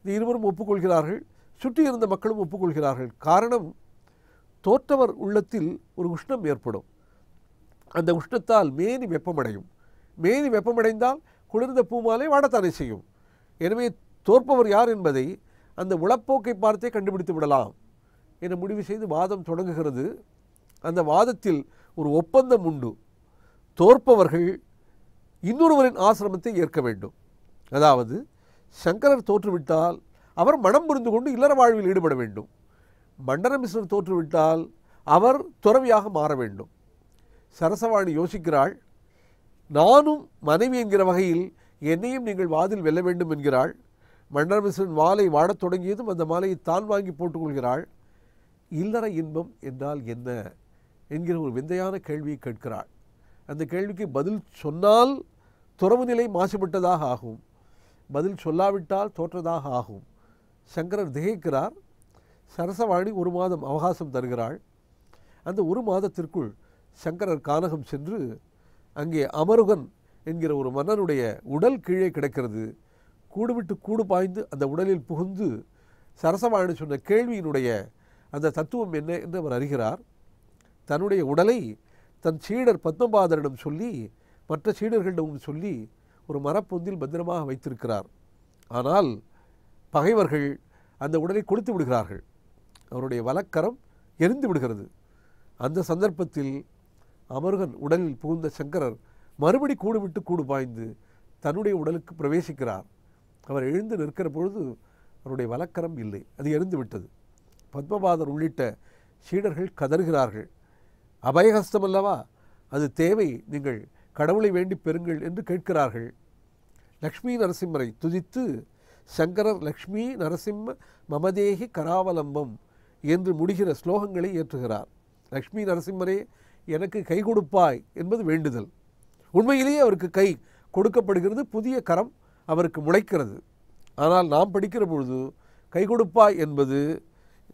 Speaker 5: இது இருவரும் ஒப்புக்கொள்கிறார்கள். சுற்றி இருந்த மக்களும் ஒப்புக்கொள்கிறார்கள். காரணம், தோற்றவர் உள்ளத்தில் ஒரு உஷ்ணம் ஏற்படும். அந்த உஷ்ணத்தால் மேனி வெப்பமடையும். மேனி வெப்பமடைந்தால் குளிர்ந்த பூமாலை வாடத்தானே செய்யும். எனவே தோற்பவர் யார் என்பதை அந்த உளப்போக்கை பார்த்தே கண்டுபிடித்து விடலாம் என முடிவு செய்து வாதம் தொடங்குகிறது. அந்த வாதத்தில் ஒரு ஒப்பந்தம் உண்டு. தோற்பவர்கள் இன்னொருவரின் ஆசிரமத்தை ஏற்க வேண்டும். அதாவது சங்கரர் தோற்றுவிட்டால் அவர் மனம் புரிந்து கொண்டு இல்லற வாழ்வில் ஈடுபட வேண்டும். மண்டன மிஸ்ரர் தோற்றுவிட்டால் அவர் துறவியாக மாற வேண்டும். சரசவாணி யோசிக்கிறாள். நானும் மனைவி என்கிற வகையில் என்னையும் நீங்கள் வாதில் வெல்ல வேண்டும் என்கிறாள். மண்டன மிஸ்ரன் மாலை வாடத் தொடங்கியதும் அந்த மாலையை தான் வாங்கி போட்டுக்கொள்கிறாள். இல்லற இன்பம் என்றால் என்ன என்கிற ஒரு விந்தையான கேள்வியை கேட்கிறாள். அந்த கேள்விக்கு பதில் சொன்னால் துறவு நிலை மாசுபட்டதாக ஆகும், பதில் சொல்லாவிட்டால் தோற்றதாக ஆகும். சங்கரர் திகைக்கிறார். சரசவாணி 1 மாதம் அவகாசம் தருகிறாள். அந்த 1 மாதத்திற்குள் சங்கரர் கானகம் சென்று அங்கே அமருகன் என்கிற ஒரு மன்னனுடைய உடல் கீழே கிடக்கிறது. கூடு விட்டு கூடு பாய்ந்து அந்த உடலில் புகுந்து சரசவாணி சொன்ன கேள்வியினுடைய அந்த தத்துவம் என்ன என்று அவர் அறிகிறார். தன்னுடைய உடலை தன் சீடர் பத்மபாதரிடம் சொல்லி மற்ற சீடர்களிடம் சொல்லி ஒரு மரப்பொந்தில் பத்திரமாக வைத்திருக்கிறார். ஆனால் பகைவர்கள் அந்த உடலை கொடுத்து விடுகிறார்கள். அவருடைய வலக்கரம் எரிந்து விடுகிறது. அந்த சந்தர்ப்பத்தில் அமருகன் உடலில் புகுந்த சங்கரர் மறுபடி கூடு விட்டு கூடு பாய்ந்து தன்னுடைய உடலுக்கு பிரவேசிக்கிறார். அவர் எழுந்து நிற்கிற பொழுது அவருடைய வலக்கரம் இல்லை, அது எரிந்து விட்டது. பத்மபாதர் உள்ளிட்ட சீடர்கள் கதறுகிறார்கள். அபயஹஸ்தம் அல்லவா, அது தேவை, நீங்கள் கடவுளை வேண்டி பெறுங்கள் என்று கேட்கிறார்கள். லக்ஷ்மி நரசிம்மரை துதித்து சங்கரர் லக்ஷ்மி நரசிம்ம மமதேகி கராவலம்பம் என்று முடிகிற ஸ்லோகங்களை ஏற்றுகிறார். லக்ஷ்மி நரசிம்மரே எனக்கு கை கொடுப்பாய் என்பது வேண்டுதல். உண்மையிலேயே அவருக்கு கை கொடுக்கப்படுகிறது, புதிய கரம் அவருக்கு முளைக்கிறது. ஆனால் நாம் படிக்கிற பொழுது கை கொடுப்பாய் என்பது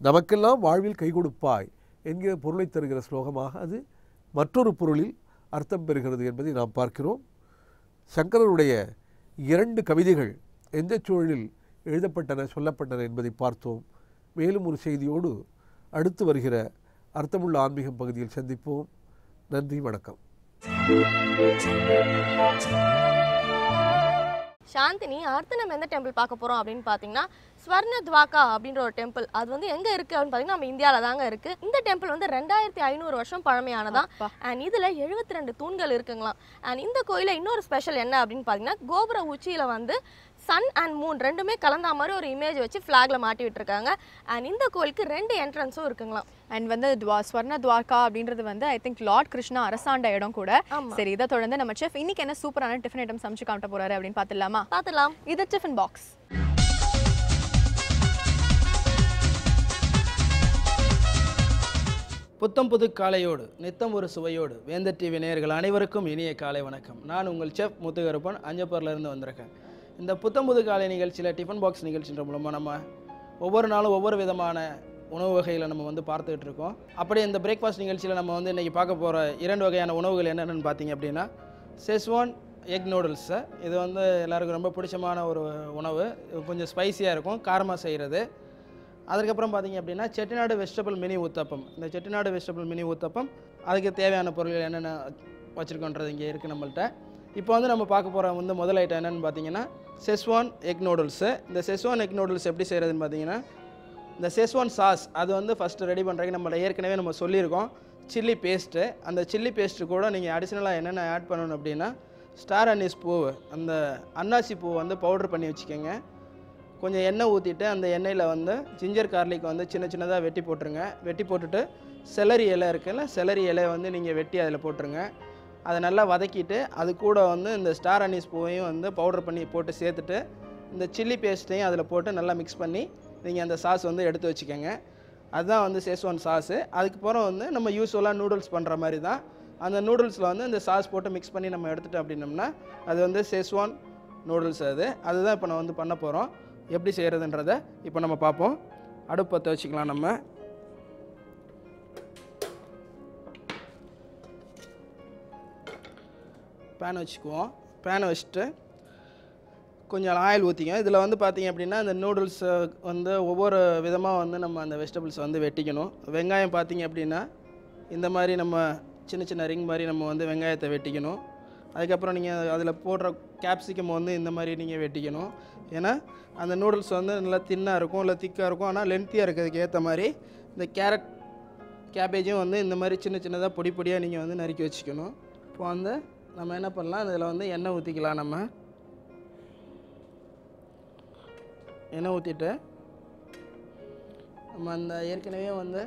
Speaker 5: நமக்கெல்லாம் வாழ்வில் கை கொடுப்பாய் என்கிற பொருளை தருகிற ஸ்லோகமாக அது மற்றொரு பொருளில் அர்த்தம் பெறுகிறது என்பதை நாம் பார்க்கிறோம். சங்கரருடைய 2 கவிதைகள் எந்த சூழலில் எழுதப்பட்டன சொல்லப்பட்டன என்பதை பார்த்தோம். மேலும் ஒரு செய்தியோடு அடுத்து வருகிற அர்த்தமுள்ள ஆன்மீகம் பகுதியில் சந்திப்போம். நன்றி, வணக்கம்.
Speaker 2: சாந்தினி, அடுத்து நம்ம எந்த டெம்பிள் பார்க்க போகிறோம் அப்படின்னு பார்த்தீங்கன்னா ஸ்வர்ண துவாக்கா அப்படின்ற ஒரு டெம்பிள். அது வந்து எங்கே இருக்குது அப்படின்னு பார்த்தீங்கன்னா நம்ம இந்தியாவில் தாங்க இருக்குது. இந்த டெம்பிள் வந்து 2500 வருஷம் பழமையானதான். அண்ட் இதில் 72 தூண்கள் இருக்குங்களாம். அண்ட் இந்த கோயிலில் இன்னொரு ஸ்பெஷல் என்ன அப்படின்னு பார்த்தீங்கன்னா கோபுர உச்சியில் வந்து சன் அண்ட் மூன் ரெண்டுமே கலந்த மாதிரி ஒரு இமேஜ் வச்சு ஃப்ளாக்ல மாட்டி விட்டுருக்காங்க. அண்ட் இந்த கோயிலுக்கு 2 என்ட்ரன்ஸும் இருக்குங்களாம்.
Speaker 1: அண்ட் வந்து ஸ்வர்ண துவாரகா அப்படின்றது வந்து ஐ திங்க் லார்ட் கிருஷ்ணா அரசாண்ட இடம் கூட. சரி, இதை தொடர்ந்து நம்ம செஃப் இன்னைக்கு என்ன சூப்பரான டிஃபன் ஐட்டம் சமைச்சு காட்ட போறாரு அப்படின்னு பார்த்துடலாமா?
Speaker 2: பார்த்துலாம்.
Speaker 1: இது டிஃபன் பாக்ஸ்.
Speaker 6: புத்தம் புது காலையோடு நித்தம் ஒரு சுவையோடு வேந்தர் டிவி நேயர்கள் அனைவருக்கும் இனிய காலை வணக்கம். நான் உங்கள் செஃப் முத்துகருப்பன், அஞ்சப்பூர்லேருந்து வந்திருக்கேன். இந்த புத்தம் புது காலை நிகழ்ச்சியில் டிஃபன் பாக்ஸ் நிகழ்ச்சின்ற மூலமாக நம்ம ஒவ்வொரு நாளும் ஒவ்வொரு விதமான உணவு வகைகளை நம்ம வந்து பார்த்துக்கிட்டு இருக்கோம். அப்படியே இந்த பிரேக்ஃபாஸ்ட் நிகழ்ச்சியில் நம்ம வந்து இன்றைக்கி பார்க்க போகிற 2 வகையான உணவுகள் என்னென்னு பார்த்தீங்க அப்படின்னா செஸ்வான் எக் நூடுல்ஸு. இது வந்து எல்லாருக்கும் ரொம்ப பிடிச்சமான ஒரு உணவு. கொஞ்சம் ஸ்பைஸியாக இருக்கும், காரமாக செய்கிறது. அதுக்கப்புறம் பார்த்திங்க அப்படின்னா செட்டிநாடு வெஜிடபிள் மினி ஊத்தப்பம். இந்த செட்டிநாடு வெஜிடபிள் மினி ஊத்தப்பம் அதுக்கு தேவையான பொருட்கள் என்னென்ன வச்சுருக்கோன்றது இங்கே இருக்குது நம்மள்கிட்ட. இப்போ வந்து நம்ம பார்க்க போகிற வந்து முதல் ஐட்டம் என்னென்னு பார்த்தீங்கன்னா செஸ்வான் எக் நூடுல்ஸு. இந்த செஸ்வான் எக் நூடுல்ஸ் எப்படி செய்கிறதுன்னு பார்த்தீங்கன்னா இந்த செஸ்வான் சாஸ் அது வந்து ஃபஸ்ட்டு ரெடி பண்ணுறதுக்கு நம்மளை ஏற்கனவே நம்ம சொல்லியிருக்கோம். சில்லி பேஸ்ட்டு, அந்த சில்லி பேஸ்ட்டு கூட நீங்கள் அடிஷ்னலாக என்னென்ன ஆட் பண்ணணும் அப்படின்னா ஸ்டார் அன்னீஸ் பூ, அந்த அன்னாசி பூ வந்து பவுட்ரு பண்ணி வச்சுக்கோங்க. கொஞ்சம் எண்ணெய் ஊற்றிட்டு அந்த எண்ணெயில் வந்து ஜிஞ்சர் கார்லிக் வந்து சின்ன சின்னதாக வெட்டி போட்டுருங்க. வெட்டி போட்டுட்டு செலரி இலை இருக்குல்ல, செலரி இலையை வந்து நீங்கள் வெட்டி அதில் போட்டுருங்க. அதை நல்லா வதக்கிட்டு அது கூட வந்து இந்த ஸ்டார் அன்னீஸ் பூவையும் வந்து பவுடர் பண்ணி போட்டு சேர்த்துட்டு இந்த சில்லி பேஸ்ட்டையும் அதில் போட்டு நல்லா மிக்ஸ் பண்ணி நீங்கள் அந்த சாஸ் வந்து எடுத்து வச்சுக்கோங்க. அதுதான் வந்து செஸ்வான் சாஸு. அதுக்கப்புறம் வந்து நம்ம யூஸ்வலாக நூடுல்ஸ் பண்ணுற மாதிரி தான் அந்த நூடுல்ஸில் வந்து இந்த சாஸ் போட்டு மிக்ஸ் பண்ணி நம்ம எடுத்துட்டோம் அப்படின்னோம்னா அது வந்து செஸ்வான் நூடுல்ஸ். அதுதான் இப்போ நான் வந்து பண்ண போகிறோம். எப்படி செய்கிறதுன்றதை இப்போ நம்ம பார்ப்போம். அடுப்பு பற்ற வச்சுக்கலாம். நம்ம பேன் வச்சுக்குவோம். பேனை வச்சுட்டு கொஞ்சம் ஆயில் ஊற்றிங்க. இதில் வந்து பார்த்திங்க அப்படின்னா இந்த நூடுல்ஸ் வந்து ஒவ்வொரு விதமாக வந்து நம்ம அந்த வெஜிடபிள்ஸ் வந்து வெட்டிக்கணும். வெங்காயம் பார்த்திங்க அப்படின்னா இந்த மாதிரி நம்ம சின்ன சின்ன ரிங் மாதிரி நம்ம வந்து வெங்காயத்தை வெட்டிக்கணும். அதுக்கப்புறம் நீங்கள் அதில் போடுற கேப்சிகம் வந்து இந்த மாதிரி நீங்கள் வெட்டிக்கணும். ஏன்னா அந்த நூடுல்ஸ் வந்து நல்லா தின்னாக இருக்கும், இல்லை திக்காக இருக்கும். ஆனால் லென்த்தியாக இருக்கிறதுக்கு ஏற்ற மாதிரி இந்த கேபேஜும் வந்து இந்த மாதிரி சின்ன சின்னதாக பொடி பொடியாக நீங்கள் வந்து நறுக்கி வச்சுக்கணும். இப்போ வந்து நம்ம என்ன பண்ணலாம், இதில் வந்து எண்ணெய் ஊற்றிக்கலாம். நம்ம எண்ணெய் ஊற்றிட்டு நம்ம அந்த ஏற்கனவே வந்து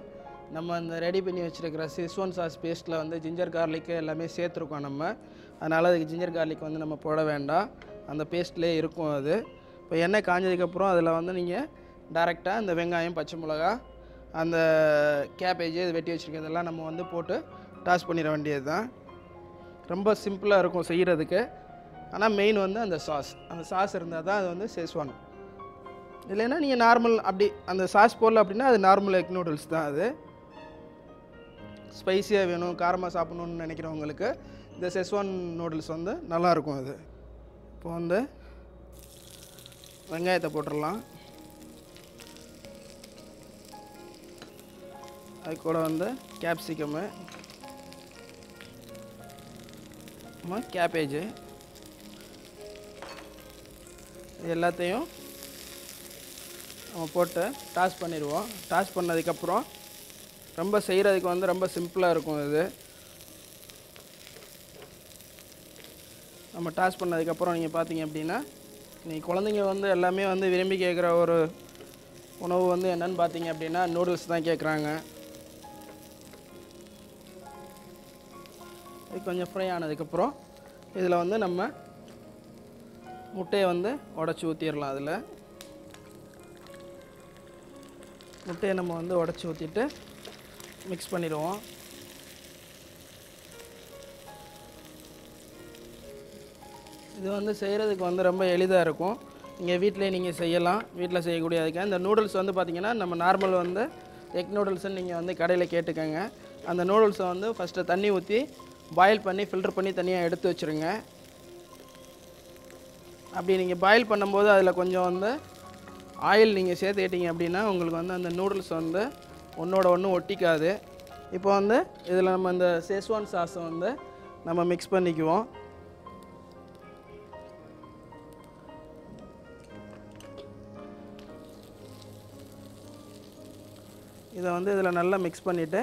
Speaker 6: நம்ம அந்த ரெடி பண்ணி வச்சுருக்கிற செஸ்வான் சாஸ் பேஸ்ட்டில் வந்து ஜிஞ்சர் கார்லிக்கு எல்லாமே சேர்த்துருக்கோம் நம்ம. அதனால் அதுக்கு ஜிஞ்சர் கார்லிக் வந்து நம்ம போட வேண்டாம், அந்த பேஸ்ட்லேயே இருக்கும் அது. இப்போ எண்ணெய் காஞ்சதுக்கப்புறம் அதில் வந்து நீங்கள் டைரெக்டாக இந்த வெங்காயம், பச்சை மிளகா, அந்த கேபேஜ் வெட்டி வச்சுருக்கிறதெல்லாம் நம்ம வந்து போட்டு டாஸ் பண்ணிட வேண்டியது தான். ரொம்ப சிம்பிளாக இருக்கும் செய்கிறதுக்கு. ஆனால் மெயின் வந்து அந்த சாஸ் இருந்தால் தான் அது வந்து செஸ்வான். இல்லைன்னா நீங்கள் நார்மல் அப்படி அந்த சாஸ் போடல அப்படின்னா அது நார்மல் எக் நூடுல்ஸ் தான். அது ஸ்பைஸியாக வேணும், காரமாக சாப்பிட்ணுன்னு நினைக்கிறவங்களுக்கு இந்த செஸ்வான் நூடுல்ஸ் வந்து நல்லாயிருக்கும். அது இப்போ வந்து வெங்காயத்தை போட்டுடலாம். அது கூட வந்து கேப்சிகமு, கேபேஜு, இது எல்லாத்தையும் நம்ம போட்டு டாஸ் பண்ணிடுவோம். டாஸ் பண்ணதுக்கப்புறம் ரொம்ப செய்கிறதுக்கு வந்து ரொம்ப சிம்பிளாக இருக்கும். இது நம்ம டாஸ் பண்ணதுக்கப்புறம் நீங்கள் பார்த்தீங்க அப்படின்னா, நீங்கள் குழந்தைங்க வந்து எல்லாமே வந்து விரும்பி கேட்குற ஒரு உணவு வந்து என்னென்னு பார்த்தீங்க அப்படின்னா நூடுல்ஸ் தான் கேட்குறாங்க. இது கொஞ்சம் ஃப்ரை ஆனதுக்கப்புறம் இதில் வந்து நம்ம முட்டையை வந்து உடச்சி ஊற்றிடலாம். அதில் முட்டையை நம்ம வந்து உடச்சி ஊற்றிட்டு மிக்ஸ் பண்ணிடுவோம். இது வந்து செய்கிறதுக்கு வந்து ரொம்ப எளிதாக இருக்கும். நீங்கள் வீட்டிலே நீங்கள் செய்யலாம். வீட்டில் செய்யக்கூடிய அதுக்கு இந்த நூடுல்ஸ் வந்து பார்த்திங்கன்னா நம்ம நார்மல் வந்து எக் நூடுல்ஸ்ன்னு நீங்கள் வந்து கடையில் கேட்டுக்கோங்க. அந்த நூடுல்ஸை வந்து ஃபஸ்ட்டு தண்ணி ஊற்றி பாயில் பண்ணி ஃபில்டர் பண்ணி தனியாக எடுத்து வச்சுருங்க. அப்படி நீங்கள் பாயில் பண்ணும்போது அதில் கொஞ்சம் வந்து ஆயில் நீங்கள் சேர்த்துக்கிட்டீங்க அப்படின்னா உங்களுக்கு வந்து அந்த நூடுல்ஸ் வந்து ஒன்றோட ஒன்று ஒட்டிக்காது. இப்போ வந்து இதில் நம்ம இந்த செஸ்வான் சாஸை வந்து நம்ம மிக்ஸ் பண்ணிக்குவோம். இதை வந்து இதில் நல்லா மிக்ஸ் பண்ணிவிட்டு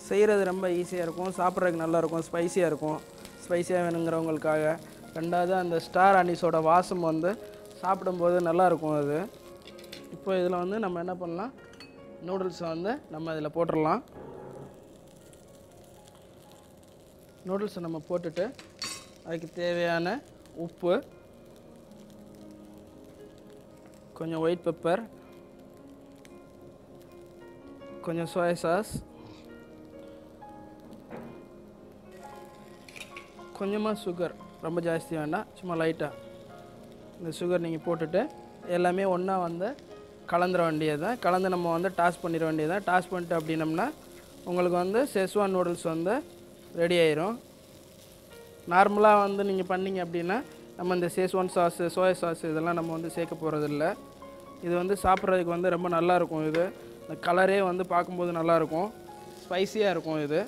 Speaker 6: செய்கிறது ரொம்ப ஈஸியாக இருக்கும். சாப்பிட்றதுக்கு நல்லாயிருக்கும், ஸ்பைஸியாக இருக்கும். ஸ்பைஸியாக வேணுங்கிறவங்களுக்காக. ரெண்டாவது அந்த ஸ்டார் அனீஸோட வாசம் வந்து சாப்பிடும்போது நல்லாயிருக்கும் அது. இப்போ இதில் வந்து நம்ம என்ன பண்ணலாம், நூடுல்ஸை வந்து நம்ம இதில் போட்டுடலாம். நூடுல்ஸை நம்ம போட்டுட்டு அதுக்கு தேவையான உப்பு, கொஞ்சம் ஒயிட் பெப்பர், கொஞ்சம் சோயா சாஸ், கொஞ்சமாக சுகர், ரொம்ப ஜாஸ்தி வேண்டாம், சும்மா லைட்டாக இந்த சுகர் நீங்கள் போட்டுட்டு எல்லாமே ஒன்றா வந்து கலந்துட வேண்டியது தான். கலந்து நம்ம வந்து டாஸ் பண்ணிட வேண்டியது தான். டாஸ் பண்ணிட்டு அப்படின்னம்னா உங்களுக்கு வந்து செஸ்வான் நூடுல்ஸ் வந்து ரெடி ஆயிரும். நார்மலாக வந்து நீங்கள் பண்ணிங்க அப்படின்னா நம்ம இந்த செஸ்வான் சாஸு, சோயா சாஸ் இதெல்லாம் நம்ம வந்து சேர்க்க போகிறதில்ல. இது வந்து சாப்பிட்றதுக்கு வந்து ரொம்ப நல்லாயிருக்கும். இது இந்த கலரே வந்து பார்க்கும்போது நல்லாயிருக்கும், ஸ்பைஸியாக இருக்கும். இது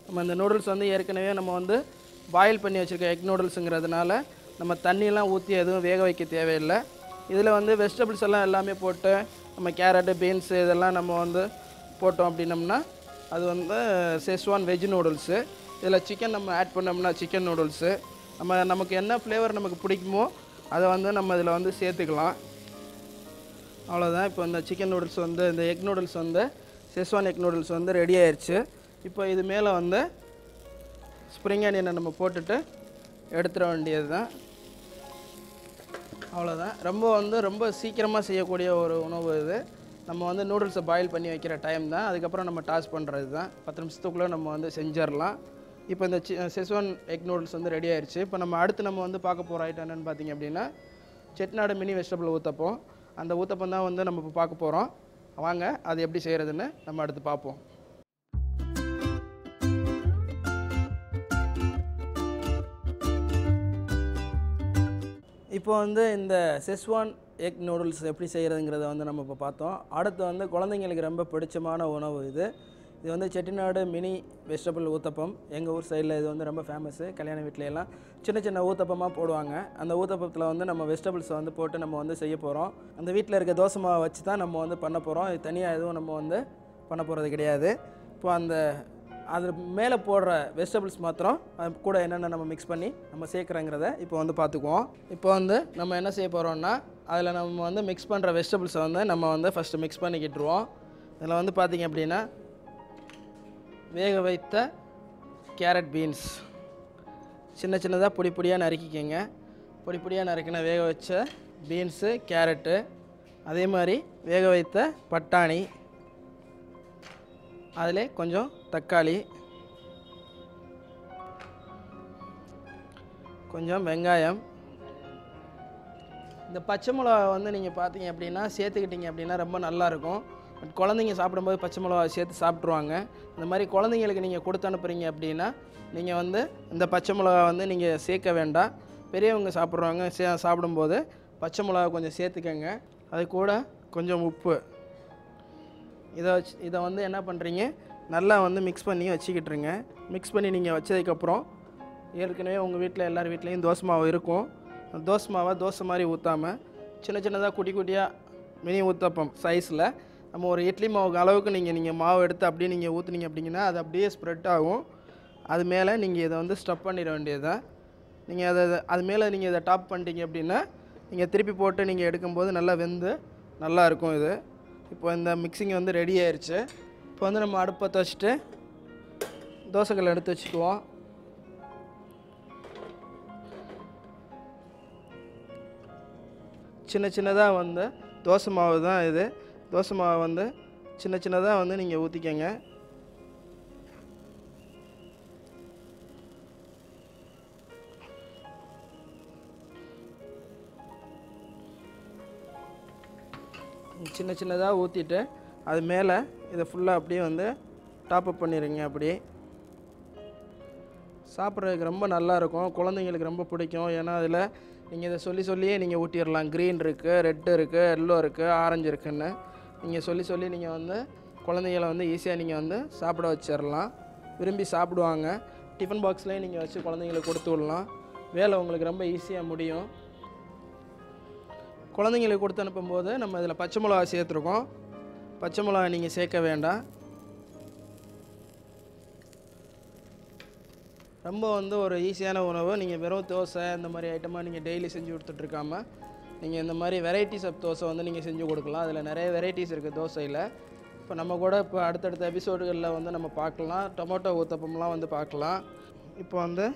Speaker 6: நம்ம இந்த நூடுல்ஸ் வந்து ஏற்கனவே நம்ம வந்து பாயில் பண்ணி வச்சுருக்க எக் நூடுல்ஸுங்கிறதுனால நம்ம தண்ணியெல்லாம் ஊற்றி எதுவும் வேக வைக்க தேவையில்லை. இதில் வந்து வெஜிடபிள்ஸ் எல்லாம் எல்லாமே போட்டு நம்ம கேரட்டு, பீன்ஸு இதெல்லாம் நம்ம வந்து போட்டோம் அப்படின்னம்னா அது வந்து செஸ்வான் வெஜ் நூடுல்ஸு. இதில் சிக்கன் நம்ம ஆட் பண்ணோம்னா சிக்கன் நூடுல்ஸு. நமக்கு என்ன ஃப்ளேவர் நமக்கு பிடிக்குமோ அதை வந்து நம்ம இதில் வந்து சேர்த்துக்கலாம். அவ்வளோதான். இப்போ இந்த சிக்கன் நூடுல்ஸ் வந்து இந்த எக் நூடுல்ஸ் வந்து செஸ்வான் எக் நூடுல்ஸ் வந்து ரெடி ஆயிடுச்சு. இப்போ இது மேலே வந்து ஸ்ப்ரிங் ஆனியனை நம்ம போட்டுட்டு எடுத்துட வேண்டியது தான். அவ்வளோதான். ரொம்ப சீக்கிரமாக செய்யக்கூடிய ஒரு உணவு இது. நம்ம வந்து நூடுல்ஸை பாயில் பண்ணி வைக்கிற டைம் தான், அதுக்கப்புறம் நம்ம டாஸ் பண்ணுறது தான். 10 நிமிஷத்துக்குள்ளே நம்ம வந்து செஞ்சிடலாம். இப்போ இந்த செஸ்வான் எக் நூடுல்ஸ் வந்து ரெடி ஆயிடுச்சு. இப்போ நம்ம அடுத்து நம்ம வந்து பார்க்க போகிற ஐட்டம் என்னென்னு பார்த்தீங்க அப்படின்னா செட்டிநாடு மினி வெஜிடபிள் ஊத்தப்பம். அந்த ஊத்தப்பம் தான் வந்து நம்ம இப்போ பார்க்க போகிறோம். வாங்க அது எப்படி செய்கிறதுன்னு நம்ம அடுத்து பார்ப்போம். இப்போ வந்து இந்த செஸ்வான் எக் நூடுல்ஸ் எப்படி செய்கிறதுங்கிறத வந்து நம்ம இப்போ பார்த்தோம். அடுத்து வந்து குழந்தைங்களுக்கு ரொம்ப பிடிச்சமான உணவு இது. இது வந்து செட்டிநாடு மினி வெஜிடபிள் ஊத்தப்பம். எங்கள் ஊர் சைடில் இது வந்து ரொம்ப ஃபேமஸ்ஸு. கல்யாண வீட்லையெல்லாம் சின்ன சின்ன ஊத்தப்பமாக போடுவாங்க. அந்த ஊத்தப்பத்தில் வந்து நம்ம வெஜிடபிள்ஸை வந்து போட்டு நம்ம வந்து செய்ய போகிறோம். அந்த வீட்டில் இருக்க தோசை மாவை வச்சு தான் நம்ம வந்து பண்ண போகிறோம். இது தனியாக எதுவும் நம்ம வந்து பண்ண போகிறது கிடையாது. இப்போ அது மேலே போடுற வெஜிடபிள்ஸ் மாத்திரம் அது கூட என்னென்ன நம்ம மிக்ஸ் பண்ணி நம்ம சேர்க்குறோங்கிறத இப்போ வந்து பார்த்துக்குவோம். இப்போ வந்து நம்ம என்ன செய்ய போகிறோம்னா அதில் நம்ம வந்து மிக்ஸ் பண்ணுற வெஜிடபிள்ஸை வந்து நம்ம வந்து ஃபஸ்ட்டு மிக்ஸ் பண்ணிக்கிட்டுருவோம். இதில் வந்து பார்த்திங்க அப்படின்னா வேக வைத்த கேரட் பீன்ஸ் சின்ன சின்னதாக பொடி பொடியாக நறுக்கிக்கங்க. பொடி பொடியாக நறுக்கின வேக வச்ச பீன்ஸு, கேரட்டு, அதே மாதிரி வேக வைத்த பட்டாணி, அதில் கொஞ்சம் தக்காளி, கொஞ்சம் வெங்காயம். இந்த பச்சை மிளகா வந்து நீங்கள் பார்த்தீங்க அப்படின்னா சேர்த்துக்கிட்டிங்க அப்படின்னா ரொம்ப நல்லாயிருக்கும். பட் குழந்தைங்க சாப்பிடும்போது பச்சை மிளகா சேர்த்து சாப்பிட்ருவாங்க. இந்த மாதிரி குழந்தைங்களுக்கு நீங்கள் கொடுத்து அனுப்புகிறீங்க அப்படின்னா நீங்கள் வந்து இந்த பச்சை மிளகா வந்து நீங்கள் சேர்க்க வேண்டாம். பெரியவங்க சாப்பிட்றவங்க சாப்பிடும்போது பச்சை மிளகா கொஞ்சம் சேர்த்துக்கங்க. அது கூட கொஞ்சம் உப்பு. இதை வந்து என்ன பண்ணுறீங்க, நல்லா வந்து மிக்ஸ் பண்ணி வச்சுக்கிட்டுருங்க. மிக்ஸ் பண்ணி நீங்கள் வச்சதுக்கப்புறம் ஏற்கனவே உங்கள் வீட்டில் எல்லார் வீட்லேயும் தோசை மாவு இருக்கும். தோசை மாவை தோசை மாதிரி ஊற்றாமல் சின்ன சின்னதாக குட்டி குட்டியாக மினி ஊத்தப்பம் சைஸில் நம்ம ஒரு இட்லி மாவுக்கு அளவுக்கு நீங்கள் மாவு எடுத்து அப்படியே நீங்கள் ஊற்றுனீங்க அப்படிங்கன்னா அது அப்படியே ஸ்ப்ரெட் ஆகும். அது மேலே நீங்கள் இதை வந்து ஸ்டப் பண்ணிட வேண்டியது தான். நீங்கள் அது மேலே நீங்கள் இதை டாப் பண்ணிட்டீங்க அப்படின்னா நீங்கள் திருப்பி போட்டு நீங்கள் எடுக்கும்போது நல்லா வெந்து நல்லாயிருக்கும் இது. இப்போ இந்த மிக்சிங் வந்து ரெடி ஆயிடுச்சு. இப்போ வந்து நம்ம அடுப்பத்தை வச்சுட்டு தோசைக்கல் எடுத்து வச்சுக்குவோம். சின்ன சின்னதாக வந்து தோசை மாவு தான் இது. தோசை மாவை வந்து சின்ன சின்னதாக வந்து நீங்கள் ஊற்றிக்கங்க. சின்ன சின்னதாக ஊற்றிட்டு அது மேலே இதை ஃபுல்லாக அப்படியே வந்து டாப்அப் பண்ணிடுங்க. அப்படியே சாப்பிட்றதுக்கு ரொம்ப நல்லாயிருக்கும். குழந்தைங்களுக்கு ரொம்ப பிடிக்கும். ஏன்னா அதில் நீங்கள் இதை சொல்லியே நீங்கள் ஊட்டிடலாம். க்ரீன் இருக்குது, ரெட்டு இருக்குது, எல்லோ இருக்குது, ஆரஞ்சு இருக்குதுன்னு நீங்கள் சொல்லி நீங்கள் வந்து குழந்தைங்களை வந்து ஈஸியாக நீங்கள் வந்து சாப்பிட வச்சிடலாம். விரும்பி சாப்பிடுவாங்க. டிஃபன் பாக்ஸ்லேயே நீங்கள் வச்சு குழந்தைங்களுக்கு கொடுத்து விடலாம். வேலை உங்களுக்கு ரொம்ப ஈஸியாக முடியும். குழந்தைங்களுக்கு கொடுத்து அனுப்பும்போது நம்ம இதில் பச்சை மிளகா சேர்த்துருக்கோம். பச்சை மிளகா நீங்கள் சேர்க்க வேண்டாம். ரொம்ப வந்து ஒரு ஈஸியான உணவு. நீங்கள் வெறும் தோசை இந்த மாதிரி ஐட்டமாக நீங்கள் டெய்லி செஞ்சு கொடுத்துட்ருக்காம நீங்கள் இந்த மாதிரி வெரைட்டிஸ் ஆஃப் தோசை வந்து நீங்கள் செஞ்சு கொடுக்கலாம். அதில் நிறைய வெரைட்டிஸ் இருக்குது தோசையில். இப்போ நம்ம கூட இப்போ அடுத்தடுத்த எபிசோடுகளில் வந்து நம்ம பார்க்கலாம். டொமேட்டோ ஊத்தப்பம்லாம் வந்து பார்க்கலாம். இப்போ வந்து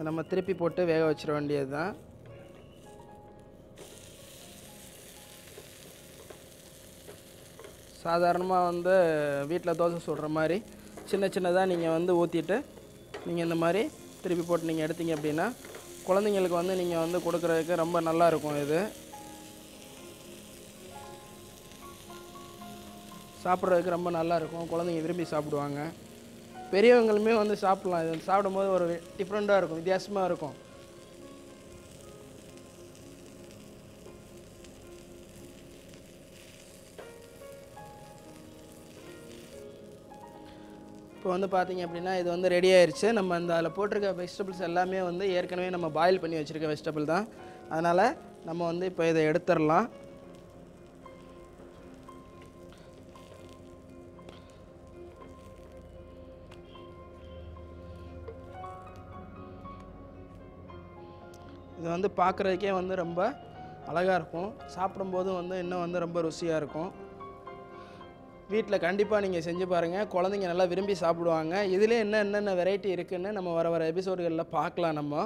Speaker 6: நம்ம திருப்பி போட்டு வேக வச்சிட வேண்டியது தான். சாதாரணமாக வந்து வீட்டில் தோசை சுடுற மாதிரி சின்ன சின்னதாக நீங்கள் வந்து ஊற்றிட்டு நீங்கள் இந்த மாதிரி திருப்பி போட்டு நீங்கள் எடுத்தீங்க அப்படின்னா குழந்தைங்களுக்கு வந்து நீங்கள் வந்து கொடுக்குறதுக்கு ரொம்ப நல்லாயிருக்கும். இது சாப்பிட்றதுக்கு ரொம்ப நல்லாயிருக்கும். குழந்தைங்க விரும்பி சாப்பிடுவாங்க. பெரியவங்களுமே வந்து சாப்பிட்லாம். இது சாப்பிடும்போது ஒரு டிஃப்ரெண்ட்டாக இருக்கும், வித்தியாசமாக இருக்கும். இப்போ வந்து பார்த்திங்க அப்படின்னா இது வந்து ரெடி ஆயிடுச்சு. நம்ம இந்த அதில் போட்டிருக்க வெஜிடபிள்ஸ் எல்லாமே வந்து ஏற்கனவே நம்ம பாயில் பண்ணி வச்சுருக்க வெஜிடபிள் தான். அதனால் நம்ம வந்து இப்போ இதை எடுத்துடலாம். இது வந்து பார்க்குறதுக்கே வந்து ரொம்ப அழகாக இருக்கும். சாப்பிடும்போதும் வந்து இன்னும் வந்து ரொம்ப ருசியாக இருக்கும். வீட்டில் கண்டிப்பாக நீங்கள் செஞ்சு பாருங்கள். குழந்தைங்க நல்லா விரும்பி சாப்பிடுவாங்க. இதிலே என்னென்ன வெரைட்டி இருக்குதுன்னு நம்ம வர எபிசோடுகளில் பார்க்கலாம். நம்ம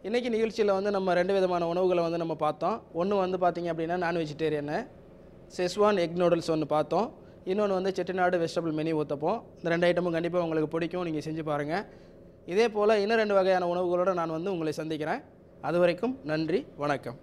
Speaker 6: இன்றைக்கி நிகழ்ச்சியில் வந்து நம்ம 2 விதமான உணவுகளை வந்து நம்ம பார்த்தோம். ஒன்று வந்து பார்த்திங்க அப்படின்னா நான் வெஜிடேரியனு செஸ்வான் எக் நூடுல்ஸ் ஒன்று பார்த்தோம். இன்னொன்று வந்து செட்டிநாடு வெஜிடபிள் மினி ஊற்றப்போம். இந்த 2 ஐட்டமும் கண்டிப்பாக உங்களுக்கு பிடிக்கும். நீங்கள் செஞ்சு பாருங்கள். இதே போல் இன்னும் 2 வகையான உணவுகளோடு நான் வந்து உங்களை சந்திக்கிறேன். அது வரைக்கும் நன்றி, வணக்கம்.